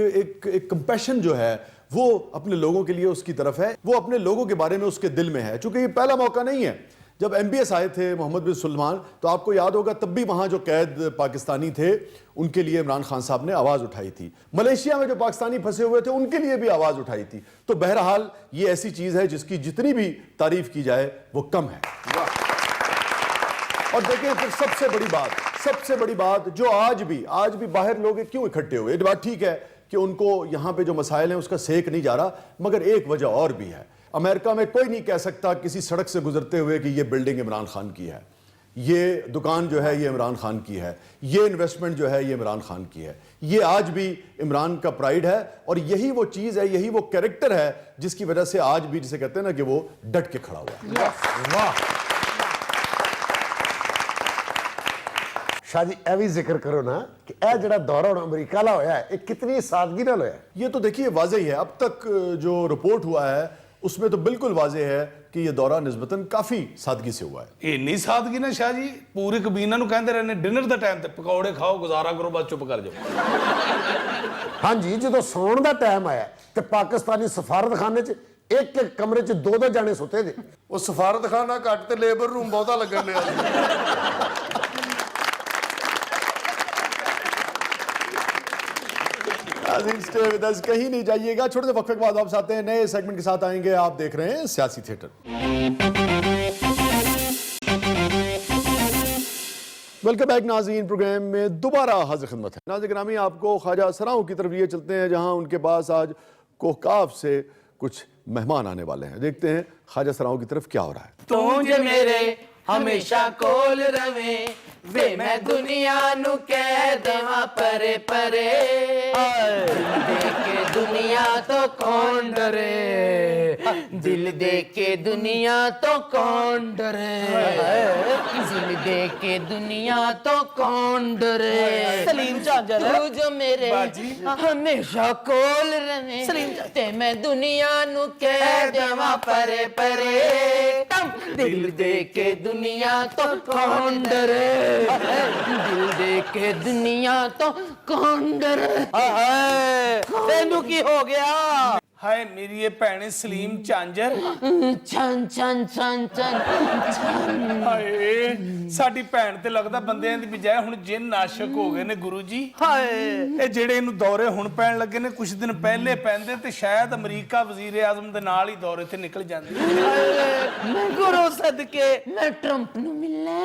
کمپیشن جو ہے وہ اپنے لوگوں کے لیے اس کی طرف ہے, وہ اپنے لوگوں کے بارے میں اس کے دل میں ہے. چونکہ یہ پہلا موقع نہیں ہے. جب MBS آئے تھے محمد بن سلمان تو آپ کو یاد ہوگا تب بھی وہاں جو قید پاکستانی تھے ان کے لیے عمران خان صاحب نے آواز اٹھائی تھی. ملیشیا میں جو پاکستانی پھنسے ہوئے تھے ان کے لیے بھی آواز اٹھائی تھی. تو بہرحال یہ ایسی چیز ہے جس کی جتنی بھی تعریف کی جائے وہ کم ہے. اور دیکھیں پھر سب سے بڑی بات جو آج بھی باہر لوگ کیوں اکٹھے ہوئے, یہ بات ٹھیک ہے کہ ان کو یہاں پہ جو مسائل ہیں اس کا سیک نہیں جا رہا, مگر ایک وجہ اور بھی ہے. امریکہ میں کوئی نہیں کہہ سکتا کسی سڑک سے گزرتے ہوئے کہ یہ بلڈنگ عمران خان کی ہے, یہ دکان جو ہے یہ عمران خان کی ہے, یہ انویسٹمنٹ جو ہے یہ عمران خان کی ہے. یہ آج بھی عمران کا پرائیڈ ہے اور یہی وہ چیز ہے, یہی وہ کیریکٹر ہے جس کی وجہ سے آج بھی جسے کہتے ہیں نا کہ وہ ڈٹ کے کھڑا ہوا ہے. शाह जी ए भी जिक्र करो ना कि ए जड़ा दौरा हुण अमेरिका वाला होया है ये कितनी सादगी नाल होया है। ये तो देखिए वाज़ेह ही है, अब तक जो रिपोर्ट हुआ है उसमें तो बिल्कुल वाज़ेह है कि ये दौरा निस्बतन काफ़ी सादगी से हुआ है। ਇੰਨੀ ਸਾਦਗੀ ਨਾ ਸ਼ਾਹ ਜੀ, ਪੂਰੀ ਕਬੀਨਾ ਨੂੰ ਕਹਿੰਦੇ ਰਹੇ ਨੇ ਡਿਨਰ ਦੇ ਟਾਈਮ ਤੇ ਪਕੌੜੇ ਖਾਓ, ਗੁਜ਼ਾਰਾ ਕਰੋ, ਬਸ ਚੁੱਪ ਕਰ ਜਾਓ। हाँ जी जो सौण का टाइम आया तो पाकिस्तानी सफारतखाने च एक एक कमरे च दो जाने सुते थे। ਉਹ ਸਫਾਰਤਖਾਨਾ ਘੱਟ ਤੇ ਲੇਬਰ ਰੂਮ ਬਹੁਤਾ ਲੱਗਣ ਲਿਆ स्टे विद अस, कहीं नहीं जाइएगा। छोटे से वक्फे के बाद वापस आते हैं, नए सेगमेंट के साथ आएंगे। आप देख रहे हैं सियासी थिएटर। वेलकम बैक नाज़रीन, प्रोग्राम में दोबारा हाजिर खिदमत है। नाज़रीन गिरामी, आपको ख्वाजा सराओं की तरफ ये चलते हैं जहां उनके पास आज कोहकाफ से कुछ मेहमान आने वाले हैं। देखते हैं ख्वाजा सराओं की तरफ क्या हो रहा है। तूं मेरे हमेशा कोल रवे वे मैं दुनिया नु कह देवा परे परे दिल के दुनिया तो कौन डरे, दिल दे के दुनिया तो कौन डरे, दिल दे के दुनिया तो कौन डरे। सलीम झांझर तू जो मेरे हमेशा कोल रवे ते मैं दुनिया नु कह देवा परे परे दिल दे के दुनिया तो कौन डरे, दिल दे के दुनिया तो कौन डरे। तेनू की हो गया? ਹਾਏ ਮੇਰੀ ਇਹ ਭੈਣ ਸਲੀਮ ਝਾਂਜਰ, ਛਨ ਛਨ ਛਨ ਛਨ ਹਾਏ ਸਾਡੀ ਭੈਣ ਤੇ ਲੱਗਦਾ ਬੰਦਿਆਂ ਦੀ ਬਜਾਏ ਹੁਣ ਜਿੰਨ ਆਸ਼ਿਕ ਹੋ ਗਏ ਨੇ ਗੁਰੂ ਜੀ। ਹਾਏ ਇਹ ਜਿਹੜੇ ਇਹਨੂੰ ਦੌਰੇ ਹੁਣ ਪੈਣ ਲੱਗੇ ਨੇ, ਕੁਝ ਦਿਨ ਪਹਿਲੇ ਪੈਂਦੇ ਤੇ ਸ਼ਾਇਦ ਅਮਰੀਕਾ ਵਜ਼ੀਰ ਆਜ਼ਮ ਦੇ ਨਾਲ ਹੀ ਦੌਰੇ ਤੇ ਨਿਕਲ ਜਾਂਦੇ। ਮੈਂ ਗੁਰੂ ਸਦਕੇ ਮੈਂ ਟਰੰਪ ਨੂੰ ਮਿਲਣਾ।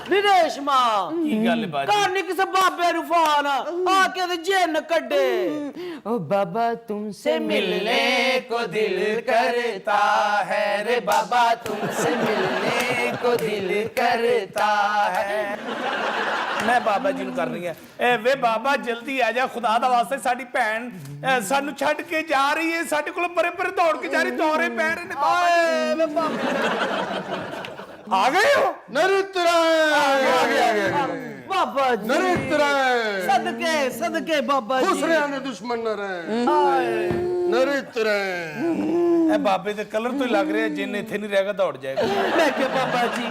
ਵਿਦੇਸ਼ਮਾ ਕੀ ਗੱਲ ਬਾਜੀ? ਘਰ ਨਹੀਂ ਕਿਸੇ ਬਾਬੇ ਨੂੰ ਫੋਨ ਆ ਕੇ ਤੇ ਜਿੰਨ ਕੱਢੇ। ओ बाबा तुमसे मिलने को दिल करता है रे बाबा, तुमसे मिलने को दिल करता है। ਮੈਂ ਬਾਬਾ ਜੀ ਨੂੰ ਕਰ ਰਹੀ ਹਾਂ, ਵੇ ਬਾਬਾ ਜਲਦੀ ਆ ਜਾ, ਖੁਦਾ ਦਾ ਵਾਸਤੇ ਸਾਡੀ ਭੈਣ ਸਾਨੂੰ ਛੱਡ ਕੇ ਜਾ ਰਹੀ ਹੈ, ਸਾਡੇ ਕੋਲ ਪਰੇ ਪਰੇ ਦੌੜ ਕੇ ਜਾ ਰਹੀ, ਦੌਰੇ ਪੈ ਰਹੇ ਨੇ ਬਾਬਾ ਜੀ। ਆ ਗਏ ਹੋ? ਨਰਿਤਰਾ बाबा जी नरित्रा सदके सदके बाबा जी खुसरिया ने दुश्मन न रहे नरित्रा। ਇਹ ਬਾਬੇ ਦੇ ਕਲਰ ਤੋਂ ਹੀ ਲੱਗ ਰਿਹਾ ਜਿੰਨ ਇੱਥੇ ਨਹੀਂ ਰਹੇਗਾ ਦੌੜ ਜਾਏਗਾ। मैं क्या बाबा जी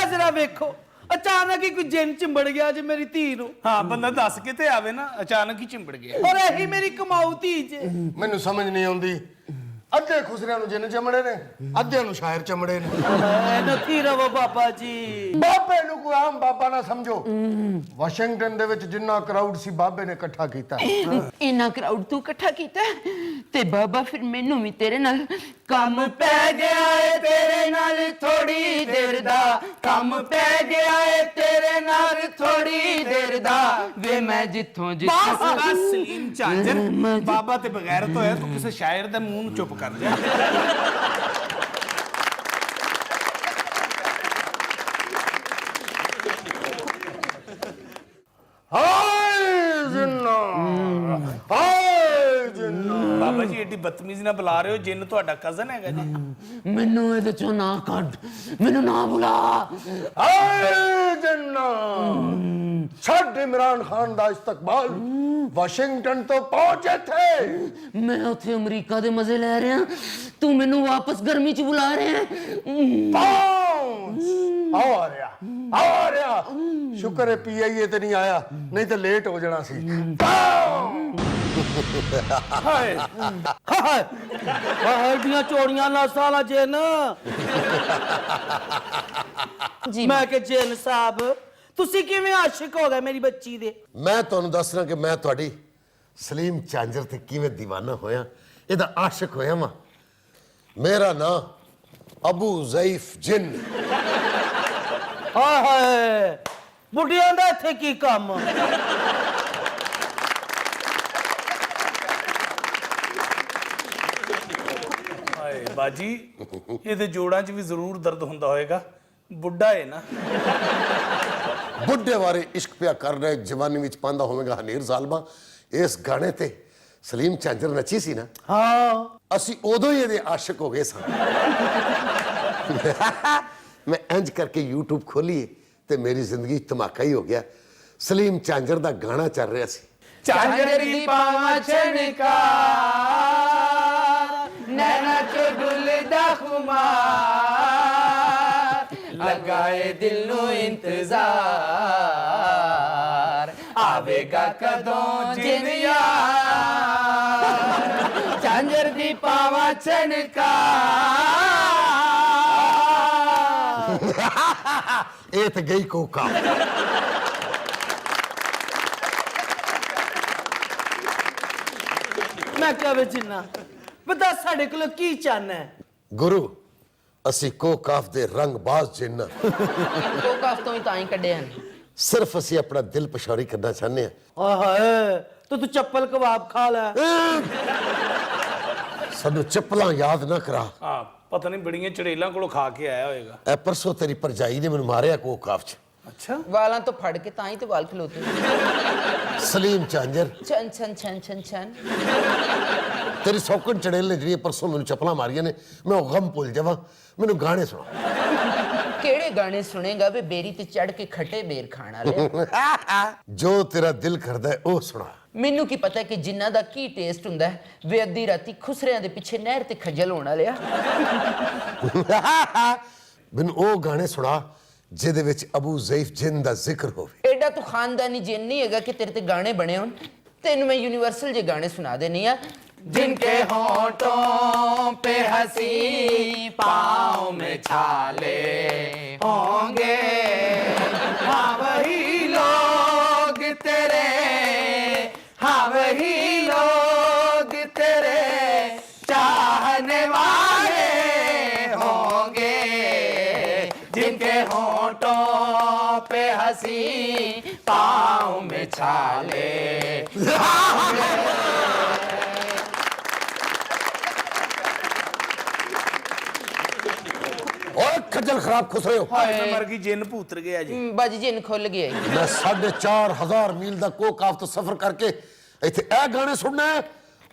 अजरा देखो अचानक ही कोई जिन चिंबड़ गया जे मेरी धी ਨੂੰ। ਹਾਂ ਬੰਦਾ ਦੱਸ ਕੇ ਤੇ ਆਵੇ ਨਾ, ਅਚਾਨਕ ਹੀ ਚਿੰਬੜ ਗਿਆ। और यही मेरी कमाऊ धी जे ਮੈਨੂੰ ਸਮਝ ਨਹੀਂ ਆਉਂਦੀ, ਅੱਧੇ ਖੁਸਰਿਆਂ ਨੂੰ ਜਿੰਨ ਚਮੜੇ ਨੇ, ਅੱਧਿਆਂ ਨੂੰ ਸ਼ਾਇਰ ਚਮੜੇ ਨੇ। नथी रवो बाबा जी। ਬਾਬੇ ਨੂੰ ਕੋਈ ਆਮ ਬਾਬਾ ਨਾ ਸਮਝੋ। ਵਾਸ਼ਿੰਗਟਨ ਦੇ ਵਿੱਚ ਜਿੰਨਾ ਕਰਾਊਡ ਸੀ ਬਾਬੇ ਨੇ ਇਕੱਠਾ ਕੀਤਾ। ਇੰਨਾ ਕਰਾਊਡ ਤੂੰ ਇਕੱਠਾ ਕੀਤਾ ਤੇ ਬਾਬਾ ਫਿਰ ਮੈਨੂੰ ਵੀ ਤੇਰੇ ਨਾਲ ਕੰਮ ਪੈ ਗਿਆ ਏ, ਤੇਰੇ ਨਾਲ ਥੋੜੀ ਦੇਰ ਦਾ ਕੰਮ ਪੈ ਗਿਆ ਏ, ਤੇਰੇ ਨਾਲ ਥੋੜੀ ਦੇਰ ਦਾ ਵੇ ਮੈਂ ਜਿੱਥੋਂ ਜਿੱਥੋਂ। ਬਸ ਸਲੀਮ ਝਾਂਜਰ, ਬਾਬਾ ਤੇ ਬਗੈਰਤ ਹੋਇਆ, ਤੂੰ ਕਿਸੇ ਸ਼ਾਇਰ ਦੇ ਮੂੰਹ ਨੂੰ ਚੁੱਪ ਕਰ ਜਾ। ਬਾਬਾ ਜੀ ਐਡੀ ਬਦਤਮੀਜ਼ੀ ਨਾਲ ਬੁਲਾ ਰਹੇ ਹੋ, ਜਿੰਨ ਤੁਹਾਡਾ ਕਜ਼ਨ ਹੈਗਾ ਜੀ। ਮੈਨੂੰ ਇਹਦੇ ਚੋਂ ਨਾ ਕੱਢ, ਮੈਨੂੰ ਨਾ ਬੁਲਾ। ਹਾਏ ਜੰਨਾ ਛੱਡ ਇਮਰਾਨ ਖਾਨ ਦਾ ਇਸਤਕਬਾਲ ਵਾਸ਼ਿੰਗਟਨ ਤੋਂ ਪਹੁੰਚੇ ਥੇ। ਮੈਂ ਉੱਥੇ ਅਮਰੀਕਾ ਦੇ ਮਜ਼ੇ ਲੈ ਰਿਹਾ, ਤੂੰ ਮੈਨੂੰ ਵਾਪਸ ਗਰਮੀ ਚ ਬੁਲਾ ਰਿਹਾ। ਆ ਰਿਹਾ ਸ਼ੁਕਰ ਹੈ ਪੀਆਈਏ ਤੇ ਨਹੀਂ ਆਇਆ, ਨਹੀਂ ਤਾਂ ਲੇਟ ਹੋ ਜਾਣਾ ਸੀ। ਹਾਏ ਹਾਏ ਦੀਆਂ ਚੋਰੀਆਂ ਨਾ ਸਾਲਾ ਜਿੰਨ। ਮੈਂ ਕਿ ਜਿੰਨ ਸਾਹਿਬ ਤੁਸੀਂ ਕਿਵੇਂ ਆਸ਼ਿਕ ਹੋ ਗਏ ਮੇਰੀ ਬੱਚੀ ਦੇ? ਮੈਂ ਤੁਹਾਨੂੰ ਦੱਸ ਰਿਹਾ ਕਿ ਮੈਂ ਤੁਹਾਡੀ ਸਲੀਮ ਝਾਂਜਰ ਤੇ ਕਿਵੇਂ دیਵਾਨਾ ਹੋਇਆ, ਇਹਦਾ ਆਸ਼ਿਕ ਹੋਇਆ ਵਾਂ। ਮੇਰਾ ਨਾਂ ਅਬੂ ਜ਼ੈਫ ਜਿੰਨ। ਹਾਏ ਹਾਏ ਬੁੱਢਿਆਂ ਦਾ ਇੱਥੇ ਕੀ ਕੰਮ? ਹਾਏ ਬਾਜੀ, ਇਹਦੇ ਜੋੜਾਂ 'ਚ ਵੀ ਜ਼ਰੂਰ ਦਰਦ ਹੁੰਦਾ ਹੋਏਗਾ, ਬੁੱਢਾ ਹੈ ਨਾ। ਬੁੱਢੇ ਬਾਰੇ ਇਸ਼ਕ ਪਿਆ ਕਰ ਰਹੇ, ਜਵਾਨੀ ਵਿੱਚ ਪਾਂਦਾ ਹੋਵੇਗਾ ਹਨੇਰ ਜ਼ਾਲਮਾ। ਇਸ ਗਾਣੇ ਤੇ ਸਲੀਮ ਝਾਂਜਰ ਨੱਚੀ ਸੀ ਨਾ, ਹਾਂ ਅਸੀਂ ਉਦੋਂ ਹੀ ਇਹਦੇ ਆਸ਼ਿਕ ਹੋ ਗਏ ਸਾਂ। ਮੈਂ ਇੰਜ ਕਰਕੇ YouTube ਖੋਲੀਏ ਤੇ ਮੇਰੀ ਜ਼ਿੰਦਗੀ 'ਚ ਧਮਾਕਾ ਹੀ ਹੋ ਗਿਆ। ਸਲੀਮ ਚਾਂਜਰ ਦਾ ਗਾਣਾ ਚੱਲ ਰਿਹਾ ਸੀ। ਚਾਂਜਰ ਦੀ ਪਾਵਾਂ ਛਣਕਾ ਨੈਣਾ ਚੋਂ ਡੁੱਲਦਾ ਖੁਮਾਰ ਲਗਾਏ ਦਿਲ ਨੂੰ ਇੰਤਜ਼ਾਰ ਆਵੇਗਾ ਕਦੋਂ ਜਿਨ ਯਾਰ ਚਾਂਜਰ ਦੀ ਪਾਵਾਂ ਛਣਕਾ ਇਹ ਤੇ ਗਈ ਕੋਕਾ। ਮੈਂ ਕਹਵੇ ਜਿੰਨਾ ਬਤਾ ਸਾਡੇ ਕੋਲ ਕੀ ਚਾਹਨਾ ਹੈ। ਗੁਰੂ ਅਸੀਂ ਕੋਕਾਫ ਦੇ ਰੰਗਬਾਜ਼ ਜਿੰਨਾ ਕੋਕਾਫ ਤੋਂ ਹੀ ਤਾਂ ਹੀ ਕੱਢਿਆ ਨੇ। ਸਿਰਫ ਅਸੀਂ ਆਪਣਾ ਦਿਲ ਪਛਾੜੀ ਕਰਨਾ ਚਾਹੁੰਦੇ ਹਾਂ। ਆਹੇ ਤੂੰ ਚੱਪਲ ਕਬਾਬ ਖਾ ਲੈ। ਸਾਨੂੰ ਚੱਪਲਾਂ ਯਾਦ ਨਾ ਕਰਾ। ਹਾਂ ਪਤਾ ਨਹੀਂ ਬੜੀਆਂ ਚੜੇਲਾਂ ਕੋਲੋਂ ਖਾ ਕੇ ਆਇਆ ਹੋਏਗਾ। ਇਹ ਪਰਸੋਂ ਤੇਰੀ ਭਰਜਾਈ ਨੇ ਮੈਨੂੰ ਮਾਰਿਆ ਕੋਕਾਫ 'ਚ। ਅੱਛਾ ਵਾਲਾਂ ਤੋਂ ਫੜ ਕੇ ਤਾਂ ਹੀ ਤੇ ਵਾਲ ਖਲੋਤੇ ਸਲੀਮ ਚਾਂਜਰ ਛਨ ਛਨ ਛਨ ਛਨ ਛਨ ਤੇਰੀ ਸੌਕਣ ਚੜੇਲ ਨੇ ਜਿਹੜੀਆਂ ਪਰਸੋਂ ਮੈਨੂੰ ਚੱਪਲਾਂ ਮਾਰੀਆਂ ਨੇ ਮੈਂ ਉਹ ਗਮ ਭੁੱਲ ਜਾਵਾਂ। ਮੈਨੂੰ ਗਾਣੇ ਸੁਣਾ। ਕਿਹੜੇ ਗਾਣੇ ਸੁਣੇਗਾ ਵੇ ਬੇਰੀ ਤੇ ਚੜ ਕੇ ਖੱਟੇ ਬੇਰ ਖਾਣ ਵਾਲੇ। ਜੋ ਤੇਰਾ ਦਿਲ ਕਰਦਾ ਹੈ ਉਹ ਸੁਣਾ। ਮੈਨੂੰ ਕੀ ਪਤਾ ਕਿ ਜਿਨ੍ਹਾਂ ਦਾ ਕੀ ਟੇਸਟ ਹੁੰਦਾ ਹੈ ਵੇ ਅੱਧੀ ਰਾਤੀ ਖੁਸਰਿਆਂ ਦੇ ਪਿੱਛੇ ਨਹਿਰ ਤੇ ਖੱਜਲ ਹੋਣ ਵਾਲਿਆ। ਮੈਨੂੰ ਉਹ ਗਾਣੇ ਸੁਣਾ ਜਿਹਦੇ ਵਿੱਚ ਅਬੂ ਜ਼ੈਫ ਜਿੰਨ ਦਾ ਜ਼ਿਕਰ ਹੋਵੇ। ਐਡਾ ਤੂੰ ਖਾਨਦਾਨੀ ਜਿੰਨ ਨਹੀਂ ਹੈਗਾ ਕਿ ਤੇਰੇ ਤੇ ਗਾਣੇ ਬਣੇ ਹੋਣ। ਤੈਨੂੰ ਮੈਂ ਯੂਨੀਵਰਸਲ ਜੇ ਗਾਣੇ ਸੁਣਾ ਦੇਣੀ ਆ। जिनके होंठों पे हंसी पाँव में छाले होंगे हाँ वही लोग तेरे हाँ वही लोग तेरे चाहने वाले होंगे जिनके होंठों पे हंसी पाँव में छाले और खज्जल खराब खुश रहे हो। मर गई जिन भूतर गया जी। बाजी जिन खुल गया। मैं 4,500 मील का कोकाफ तो सफर करके इत्थे ए गाने सुनना है।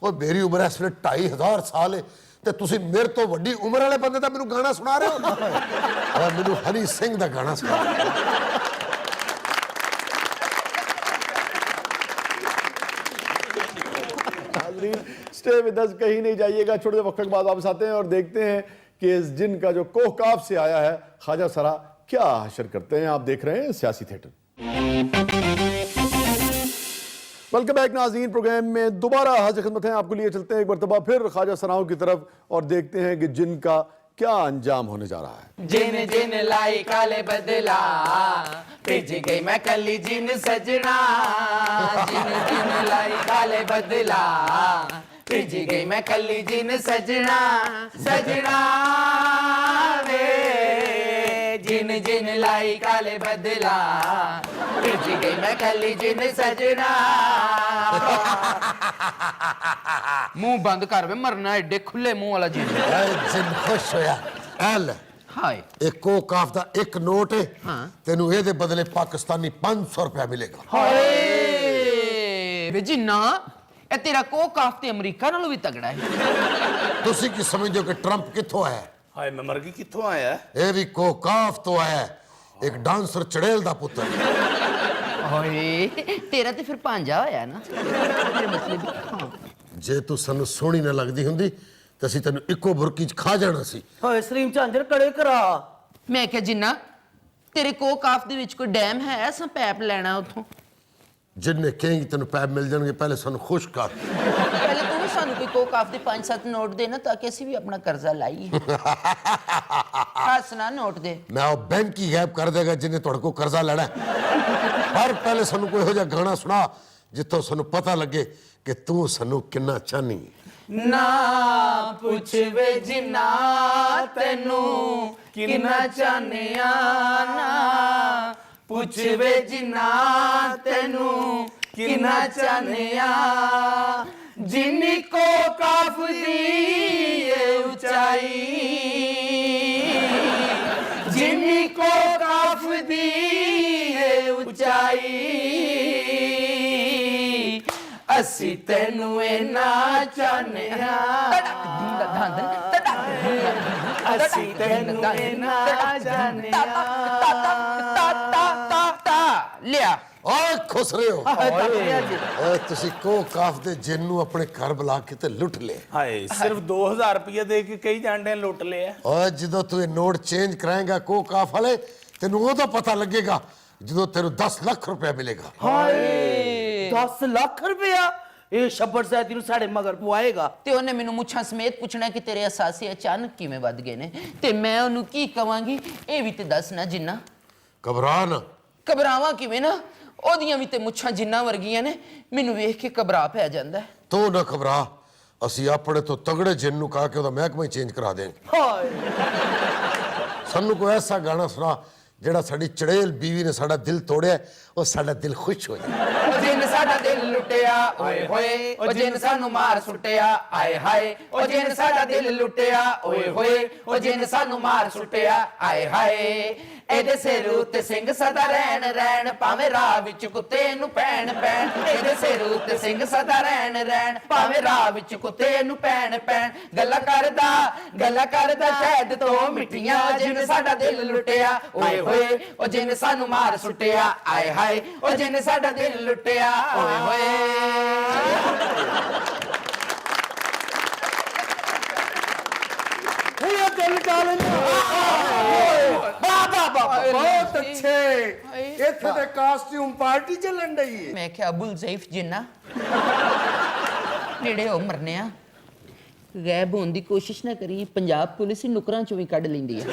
और मेरी उम्र इस वे 2,500 साल है ते तुसी मेरे तो वड्डी उम्र वाले बंदे दा मैनू गाना सुना रहे हो। और मैनू हनी सिंह दा गाना सुना। स्टे विद अस, कहीं नहीं जाइएगा। छोटे से वक्त के बाद वापस आते हैं और देखते हैं कि इस जिन का जो कोहकाफ से आया है ख्वाजा सरा क्या हशर करते हैं। आप देख रहे हैं सियासी थिएटर। वेलकम बैक नाज़रीन, प्रोग्राम में दोबारा हाजिर खिदमत हैं। आपको लिए चलते हैं एक मरतबा फिर ख्वाजा सराओं की तरफ और देखते हैं कि जिन का क्या अंजाम होने जा रहा है। जिन जिन लाई काले बदला पिज गई मैं कली जिन सजना जिन जिन लाई काले बदला पिज गई मैं कली जिन सजना सजना वे जिन जिन लाई काले बदला पिज गई मैं कली जिन सजना। मुंह बंद कर वे मरना एडे खुले मुंह वाला जिन। जिन खुश होया एल हाय एक कोकाफ दा एक नोट है। तेनू ਇਹਦੇ ਬਦਲੇ ਪਾਕਿਸਤਾਨੀ 500 ਰੁਪਏ ਮਿਲੇਗਾ। ਹਾਏ ਵੇ ਜਿੰਨਾ ਇਹ ਤੇਰਾ ਕੋਕਾਫ ਤੇ ਅਮਰੀਕਾ ਨਾਲੋਂ ਵੀ ਤਗੜਾ ਹੈ। ਤੁਸੀਂ ਕੀ ਸਮਝਦੇ ਹੋ ਕਿ ਟਰੰਪ ਕਿੱਥੋਂ ਆਇਆ? ਹਾਏ ਮੈਂ ਮਰ ਗਈ ਕਿੱਥੋਂ ਆਇਆ? ਇਹ ਵੀ ਕੋਕਾਫ ਤੋਂ ਆਇਆ। ਇੱਕ ਡਾਂਸਰ ਚੜੇਲ ਦਾ ਪੁੱਤਰ। ਹਾਏ ਤੇਰਾ ਤੇ ਫਿਰ ਭਾਂਜਾ ਹੋਇਆ ਨਾ। ਜੇ ਤੂੰ ਸਾਨੂੰ ਸੋਹਣੀ ਨਾ ਲੱਗਦੀ ਹੁੰਦੀ ਤੇ ਅਸੀਂ ਤੈਨੂੰ ਇੱਕੋ ਬੁਰਕੀ 'ਚ ਖਾ ਜਾਣਾ ਸੀ। ਹਾਏ ਸਲੀਮ ਝਾਂਜਰ ਕੜੇ ਕਰਾ। ਮੈਂ ਕਿਹਾ ਜਿੰਨਾ ਤੇਰੇ ਕੋਕਾਫ ਦੇ ਵਿੱਚ ਕੋਈ ਡੈਮ ਹੈ ਅਸਾਂ ਪੈਪ ਲੈਣਾ ਉੱਥੋਂ। ਜਿੰਨੇ ਕਹੇਂਗੀ ਤੈਨੂੰ ਪੈਪ ਮਿਲ ਜਾਣਗੇ। ਪਹਿਲੇ ਸਾਨੂੰ ਖੁਸ਼ ਕਰ। ਪਹਿਲੇ ਤੂੰ ਵੀ ਸਾਨੂੰ ਕੋਈ ਕੋਕਾਫ ਦੇ 5-7 ਨੋਟ ਦੇ ਨਾ ਤਾਂ ਕਿ ਅਸੀਂ ਵੀ ਆਪਣਾ ਕਰਜ਼ਾ ਲਾਈਏ। ਹੱਸਣਾ ਨੋਟ ਦੇ। ਮੈਂ ਉਹ ਬੈਂਕ ਹੀ ਗਾਇਬ ਕਰ ਦੇਗਾ ਜਿਹਨੇ ਤੁਹਾਡੇ ਕੋਲ ਕਰਜ਼ਾ ਲੈਣਾ। ਪਰ ਪਹਿਲੇ ਸਾਨੂੰ ਕੋਈ ਇਹੋ ਜਿਹਾ ਗਾਣਾ ਸੁਣਾ ਜਿੱਥੋਂ ਸਾਨੂੰ ਪਤਾ ਲੱਗੇ ਕਿ ਤੂੰ ਸਾਨੂੰ ਕਿੰਨਾ ਚਾਹਨੀ। ਨਾ ਪੁੱਛ ਵੇ ਜਿੰਨਾ ਤੈਨੂੰ ਕਿੰਨਾ ਚਾਹਨਿਆ ਨਾ ਪੁੱਛ ਵੇ ਜਿੰਨਾ ਤੈਨੂੰ ਕਿੰਨਾ ਚਾਹਨਿਆ ਜਿੰਨੀ ਕੋ ਕਾਫ ਦੀ ਏ ਉਚਾਈ ਜਿੰਨੀ ਕੋ ਕਾਫ ਦੀ ਏ ਉਚਾਈ ਅਸੀਂ ਤੈਨੂੰ ਇੰਨਾ ਚਾਹਨੇ ਹਾਂ ਅਸੀਂ ਤੈਨੂੰ ਇੰਨਾ ਚਾਹਨੇ ਹਾਂ ਲਿਆ ਓਏ ਖੁਸ਼ ਰਹੇ ਹੋ ਆਹ ਤੱਕ ਲਿਆ ਜੀ ਓਏ ਤੁਸੀਂ ਕੋ ਕਾਫ ਦੇ ਜਿੰਨ ਨੂੰ ਆਪਣੇ ਘਰ ਬੁਲਾ ਕੇ ਤੇ ਲੁੱਟ ਲਿਆ ਹਾਏ ਸਿਰਫ 2000 ਰੁਪਏ ਦੇ ਕੇ ਕਈ ਜਾਂਡੇ ਲੁੱਟ ਲਿਆ ਓਏ ਜਦੋਂ ਤੂੰ ਇਹ ਨੋਟ ਚੇਂਜ ਕਰਾਏਗਾ ਕੋ ਕਾਫ ਵਾਲੇ ਤੈਨੂੰ ਉਦੋਂ ਪਤਾ ਲੱਗੇਗਾ ਜਦੋਂ ਤੈਨੂੰ 10 ਲੱਖ ਰੁਪਏ ਮਿਲੇਗਾ ਹਾਏ 10 ਲੱਖ ਰੁਪਇਆ ਇਹ ਸ਼ੱਬਰ ਜ਼ੈਦੀ ਨੂੰ ਸਾਡੇ ਮਗਰ ਪਵਾਏਗਾ ਤੇ ਉਹਨੇ ਮੈਨੂੰ ਮੁੱਛਾਂ ਸਮੇਤ ਪੁੱਛਣਾ ਕਿ ਤੇਰੇ ਅਸਾਸੇ ਅਚਾਨਕ ਕਿਵੇਂ ਵੱਧ ਗਏ ਨੇ ਤੇ ਮੈਂ ਉਹਨੂੰ ਕੀ ਕਵਾਂਗੀ ਇਹ ਵੀ ਤੇ ਦੱਸ ਨਾ ਜਿੰਨਾ ਘਬਰਾ ਨਾ ਘਬਰਾਵਾਂ ਕਿਵੇਂ ਨਾ ਉਹਦੀਆਂ ਵੀ ਤੇ ਮੁੱਛਾਂ ਜਿੰਨਾ ਵਰਗੀਆਂ ਨੇ ਮੈਨੂੰ ਵੇਖ ਕੇ ਘਬਰਾ ਪੈ ਜਾਂਦਾ ਤੂੰ ਨਾ ਘਬਰਾ ਅਸੀਂ ਆਪਣੇ ਤੋਂ ਤਗੜੇ ਜਿੰਨ ਨੂੰ ਕਹਾ ਕੇ ਉਹਦਾ ਮਹਿਕਮਾ ਹੀ ਚੇਂਜ ਕਰਾ ਦੇਂਗੇ ਹਾਏ ਸਾਨੂੰ ਕੋਈ ਐਸਾ ਗਾਣਾ ਸੁਣਾ ਜਿਹੜਾ ਸਾਡੀ ਚੜੇਲ ਬੀਵੀ ਨੇ ਸਾਡਾ ਦਿਲ ਤੋੜਿਆ ਉਹ ਸਾਡਾ ਦਿਲ ਖੁਸ਼ ਹੋ ਜਾਏ ਉਹ ਜਿੰਨ ਸਾਡਾ ਦਿਲ ਲੁੱਟਿਆ ਓਏ ਹੋਏ ਉਹ ਜਿੰਨ ਸਾਨੂੰ ਮਾਰ ਸੁੱਟਿਆ ਆਏ ਹਾਏ ਉਹ ਜਿੰਨ ਸਾਡਾ ਦਿਲ ਲੁੱਟਿਆ ਓਏ ਹੋਏ ਉਹ ਜਿੰਨ ਸਾਨੂੰ ਮਾਰ ਸੁੱਟਿਆ ਆਏ ਹਾਏ ਇਹਦੇ ਸਿਰ ਉੱਤੇ ਸਿੰਘ ਸਦਾ ਰਹਿਣ ਰਹਿਣ ਭਾਵੇਂ ਰਾਹ ਵਿੱਚ ਕੁੱਤੇ ਨੂੰ ਪੈਣ ਪੈਣ ਇਹਦੇ ਸਿਰ ਉੱਤੇ ਸਿੰਘ ਸਦਾ ਰਹਿਣ ਰਹਿਣ ਭਾਵੇਂ ਰਾਹ ਵਿੱਚ ਕੁੱਤੇ ਨੂੰ ਪੈਣ ਪੈਣ ਗੱਲਾਂ ਕਰਦਾ ਸ਼ਾਇਦ ਤੋਂ ਮਿੱਠੀਆਂ ਜਿੰਨ ਸਾਡਾ ਦਿਲ ਲੁੱਟਿਆ ਓਏ ਹੋਏ ਉਹ ਜਿੰਨ ਸਾਨੂੰ ਮਾਰ ਸੁੱਟਿਆ ਆਏ ਹਾਏ ਉਹ ਜਿੰਨ ਸਾਡਾ ਦਿਲ ਲੁੱਟਿਆ ਓਏ ਹੋਏ ਇਹ ਦਿਲ ਚਾਲ ਬਹੁਤ ਅੱਛੇ ਇੱਥੇ ਤੇ ਕਾਸਟਿਊਮ ਪਾਰਟੀ ਚੱਲਣ ਡਈ ਹੈ ਮੈਂ ਕਿਹਾ ਅਬੁਲ ਜ਼ੈਫ ਜਿੰਨਾ ਨੇੜੇ ਹੋ ਮਰਨਿਆ ਗਾਇਬ ਹੋਣ ਦੀ ਕੋਸ਼ਿਸ਼ ਨਾ ਕਰੀ ਪੰਜਾਬ ਪੁਲਿਸ ਹੀ ਨੁਕਰਾਂ ਚੋਂ ਵੀ ਕੱਢ ਲੈਂਦੀ ਹੈ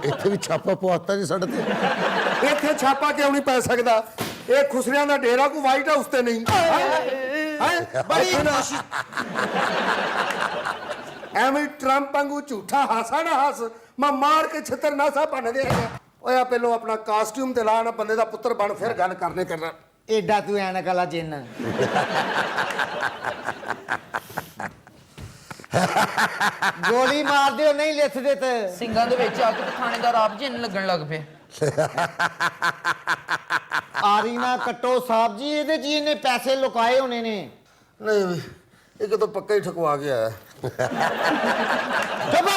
ਇੱਥੇ ਵੀ ਛਾਪਾ ਪਵਾਤਾ ਜੀ ਸਾਡੇ ਤੇ ਇੱਥੇ ਛਾਪਾ ਕਿਉਂ ਨਹੀਂ ਪੈ ਸਕਦਾ ਇਹ ਖੁਸਰਿਆਂ ਦਾ ਡੇਰਾ ਕੋ ਵਾਈਟ ਹਾਊਸ ਤੇ ਨਹੀਂ ਹੈ ਬੜੀ ਕੋਸ਼ਿਸ਼ ਐਵੇਂ ਟਰੰਪ ਵਾਂਗੂ ਝੂਠਾ ਹਾਸਾ ਨਾ ਹੱਸ ਮੈਂ ਮਾਰ ਕੇ ਛਿੱਤਰ ਨਾਸਾ ਬਣ ਦੇਗਾ ਓਏ ਆ ਪਹਿਲੋਂ ਆਪਣਾ ਕਾਸਟਿਊਮ ਤੇ ਲਾ ਨਾ ਬੰਦੇ ਦਾ ਪੁੱਤਰ ਬਣ ਫਿਰ ਗੱਲ ਕਰਨਾ ਏਡਾ ਤੂੰ ਐਨਕ ਵਾਲਾ ਜਿੰਨ ਗੋਲੀ ਮਾਰ ਦਿਓ ਨਹੀਂ ਲਿਥਦੇ ਤੇ ਸਿੰਘਾਂ ਦੇ ਵਿੱਚ ਆ ਕੇ ਤੇ ਥਾਣੇਦਾਰ ਆਪ ਜਿੰਨ ਲੱਗਣ ਲੱਗ ਪਿਆ ਆਰੀ ਨਾ ਕੱਟੋ ਸਾਹਿਬ ਜੀ ਇਹਦੇ ਜੀ ਇਹਨੇ ਪੈਸੇ ਲੁਕਾਏ ਹੋਣੇ ਨੇ ਨਹੀਂ ਵੀ ਇਹ ਕਿਤੋਂ ਪੱਕਾ ਹੀ ਠਕਵਾ ਕੇ ਆਇਆ ਚੁੱਪ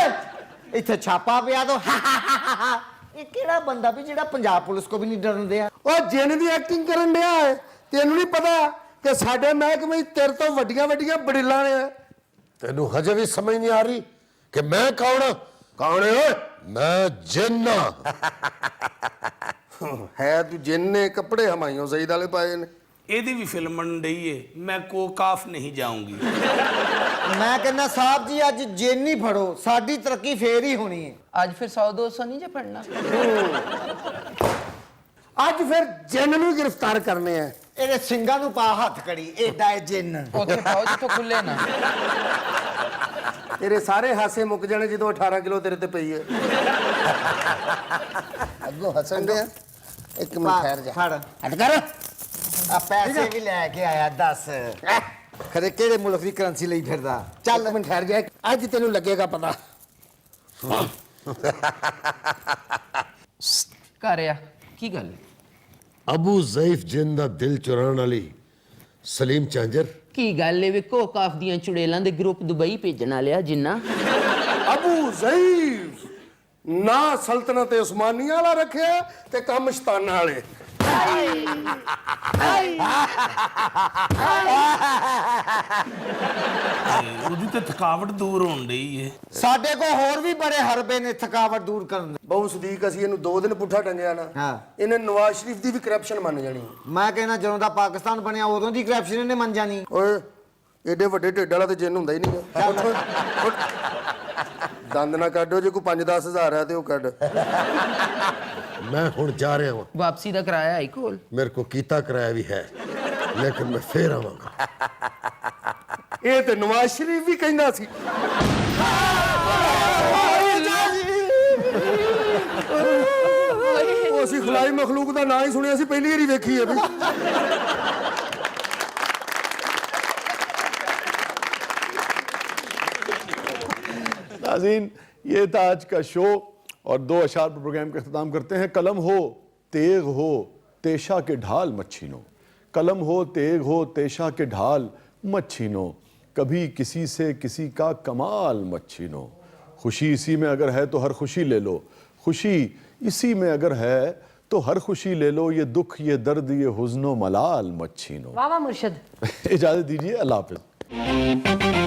ਇੱਥੇ ਛਾਪਾ ਪਿਆ ਦੋ ਇਹ ਕਿਹੜਾ ਬੰਦਾ ਵੀ ਜਿਹੜਾ ਪੰਜਾਬ ਪੁਲਿਸ ਕੋ ਵੀ ਨਹੀਂ ਡਰਨ ਦਿਆ ਉਹ ਜਿੰਨ ਦੀ ਐਕਟਿੰਗ ਕਰਨ ਡਿਆ ਹੈ ਤੈਨੂੰ ਨਹੀਂ ਪਤਾ ਕਿ ਸਾਡੇ ਮਹਿਕਮੇ ਵਿੱਚ ਤੇਰੇ ਤੋਂ ਵੱਡੀਆਂ ਵੱਡੀਆਂ ਬੜਿੱਲਾਂ ਨੇ ਤੈਨੂੰ ਹਜੇ ਵੀ ਸਮਝ ਨਹੀਂ ਆ ਰਹੀ ਕਿ ਮੈਂ ਕੌਣ ਹਾਂ ਕੌਣ ਹੈ ਓਏ ਮੈਂ ਜਿੰਨ ਹੈ ਤੂੰ ਜਿੰਨ ਨੇ ਕੱਪੜੇ ਹਮਾਇਓ ਜ਼ਈਦ ਵਾਲੇ ਪਾਏ ਨੇ ਇਹਦੀ ਵੀ ਫਿਲਮ ਬਣ ਰਹੀ ਏ ਮੈਂ ਕਾਫ ਨਹੀਂ ਜਾਊਂਗੀ ਮੈਂ ਕਹਿੰਦਾ ਸਾਹਿਬ ਜੀ ਅੱਜ ਜਿੰਨ ਹੀ ਫੜੋ ਸਾਡੀ ਤਰੱਕੀ ਫੇਰ ਹੀ ਹੋਣੀ ਹੈ ਅੱਜ ਫਿਰ 100-200 ਨਹੀਂ ਜੇ ਪੜਨਾ ਅੱਜ ਫਿਰ ਜਿੰਨ ਨੂੰ ਗ੍ਰਿਫਤਾਰ ਕਰਨੇ ਆ ਇਹਦੇ ਸਿੰਘਾਂ ਨੂੰ ਪਾ ਹੱਥ ਕੜੀ ਏਡਾ ਹੈ ਜਿੰਨ ਉੱਥੇ ਪਾਓ ਜਿੱਥੋਂ ਖੁੱਲੇ ਨਾ ਤੇਰੇ ਸਾਰੇ ਹਾਸੇ ਮੁੱਕ ਜਾਣੇ ਜਦੋਂ 18 ਕਿਲੋ ਤੇਰੇ ਤੇ ਪਈ ਹੈ ਅੱਗੋਂ ਹੱਸਣ ਦੇ ਇੱਕ ਮਿੰਟ ਠਹਿਰ ਜਾ ਫੜ ਹਟ ਕਰ ਆ ਪੈਸੇ ਵੀ ਲੈ ਕੇ ਆਇਆ ਦੱਸ ਖਰੇ ਕਿਹੜੇ ਮੁਲਕ ਦੀ ਕਰੰਸੀ ਲਈ ਫਿਰਦਾ ਚੱਲ ਮਿੰਟ ਠਹਿਰ ਜਾ ਅੱਜ ਤੈਨੂੰ ਲੱਗੇਗਾ ਪਤਾ ਕਰਿਆ ਕੀ ਗੱਲ ਅਬੂ ਜ਼ੈਫ ਜਿੰਨ ਦਾ ਦਿਲ ਚੁਰਾਉਣ ਵਾਲੀ ਸਲੀਮ ਚਾਂਜਰ ਕੀ ਗੱਲ ਏ ਵੇਖੋ ਕਾਫ ਦੀਆਂ ਚੁੜੇਲਾਂ ਦੇ ਗਰੁੱਪ ਦੁਬਈ ਭੇਜਣ ਵਾਲਿਆ ਜਿੰਨਾ ਅਬੂ ਜ਼ੈਫ ਨਾ ਸਲਤਨਤ ਉਸਮਾਨੀਆ ਵਾਲਾ ਰੱਖਿਆ ਤੇ ਕੰਮ ਸ਼ਤਾਨਾ ਵਾਲੇ ਉਹਦੀ ਤੇ ਥਕਾਵਟ ਦੂਰ ਹੋਣ ਡਈ ਏ ਸਾਡੇ ਕੋਲ ਹੋਰ ਵੀ ਬੜੇ ਹਰਬੇ ਨੇ ਥਕਾਵਟ ਦੂਰ ਕਰਨ ਦੇ ਬਹੁ ਸਦੀਕ ਅਸੀਂ ਇਹਨੂੰ 2 ਦਿਨ ਪੁੱਠਾ ਟੰਗਿਆ ਨਾ ਹਾਂ ਇਹਨੇ ਨਵਾਜ਼ ਸ਼ਰੀਫ ਦੀ ਵੀ ਕਰਪਸ਼ਨ ਮੰਨ ਜਾਣੀ ਮੈਂ ਕਹਿੰਦਾ ਜਦੋਂ ਦਾ ਪਾਕਿਸਤਾਨ ਬਣਿਆ ਉਦੋਂ ਦੀ ਕਰਪਸ਼ਨ ਇਹਨੇ ਮੰਨ ਜਾਣੀ ਓਏ ਏਡੇ ਵੱਡੇ ਢਿੱਡ ਵਾਲਾ ਤੇ ਜਿੰਨ ਹੁੰਦਾ ਹੀ ਨਹੀਂ ਦੰਦ ਨਾ ਕੱਢੋ ਜੇ ਕੋਈ 5-10 ਹਜ਼ਾਰ ਹੈ ਤੇ ਉਹ ਕੱਢ ਮੈਂ ਹੁਣ ਜਾ ਰਿਹਾ ਹਾਂ ਵਾਪਸੀ ਦਾ ਕਿਰਾਇਆ ਹੈ ਕੋਲ ਮੇਰੇ ਕੋ ਕੀਤਾ ਕਿਰਾਇਆ ਵੀ ਹੈ ਲੇਕਿਨ ਮੈਂ ਫੇਰ ਆਵਾਂਗਾ ਇਹ ਤੇ ਨਵਾਜ਼ ਸ਼ਰੀਫ ਵੀ ਕਹਿੰਦਾ ਸੀ ਉਹ ਅਸੀਂ ਖੁਦਾਈ ਮਖਲੂਕ ਦਾ ਨਾਂ ਹੀ ਸੁਣਿਆ ਸੀ ਪਹਿਲੀ ਵਾਰੀ ਵੇਖੀ ਹੈ ਵੀ नाज़रीन ये था आज का शो और 2 अशार पर प्रोग्राम का अख्ताम करते हैं। कलम हो तेग हो तेशा के ढाल मत छीनो, कलम हो तेग हो तेशा के ढाल मत छीनो, कभी किसी से किसी का कमाल मत छीनो। खुशी इसी में अगर है तो हर खुशी ले लो, खुशी इसी में अगर है تو ہر خوشی لے لو، یہ دکھ یہ درد یہ حزن و ملال مت چھینو۔ واہ واہ مرشد۔ اجازت دیجیے، اللہ حافظ۔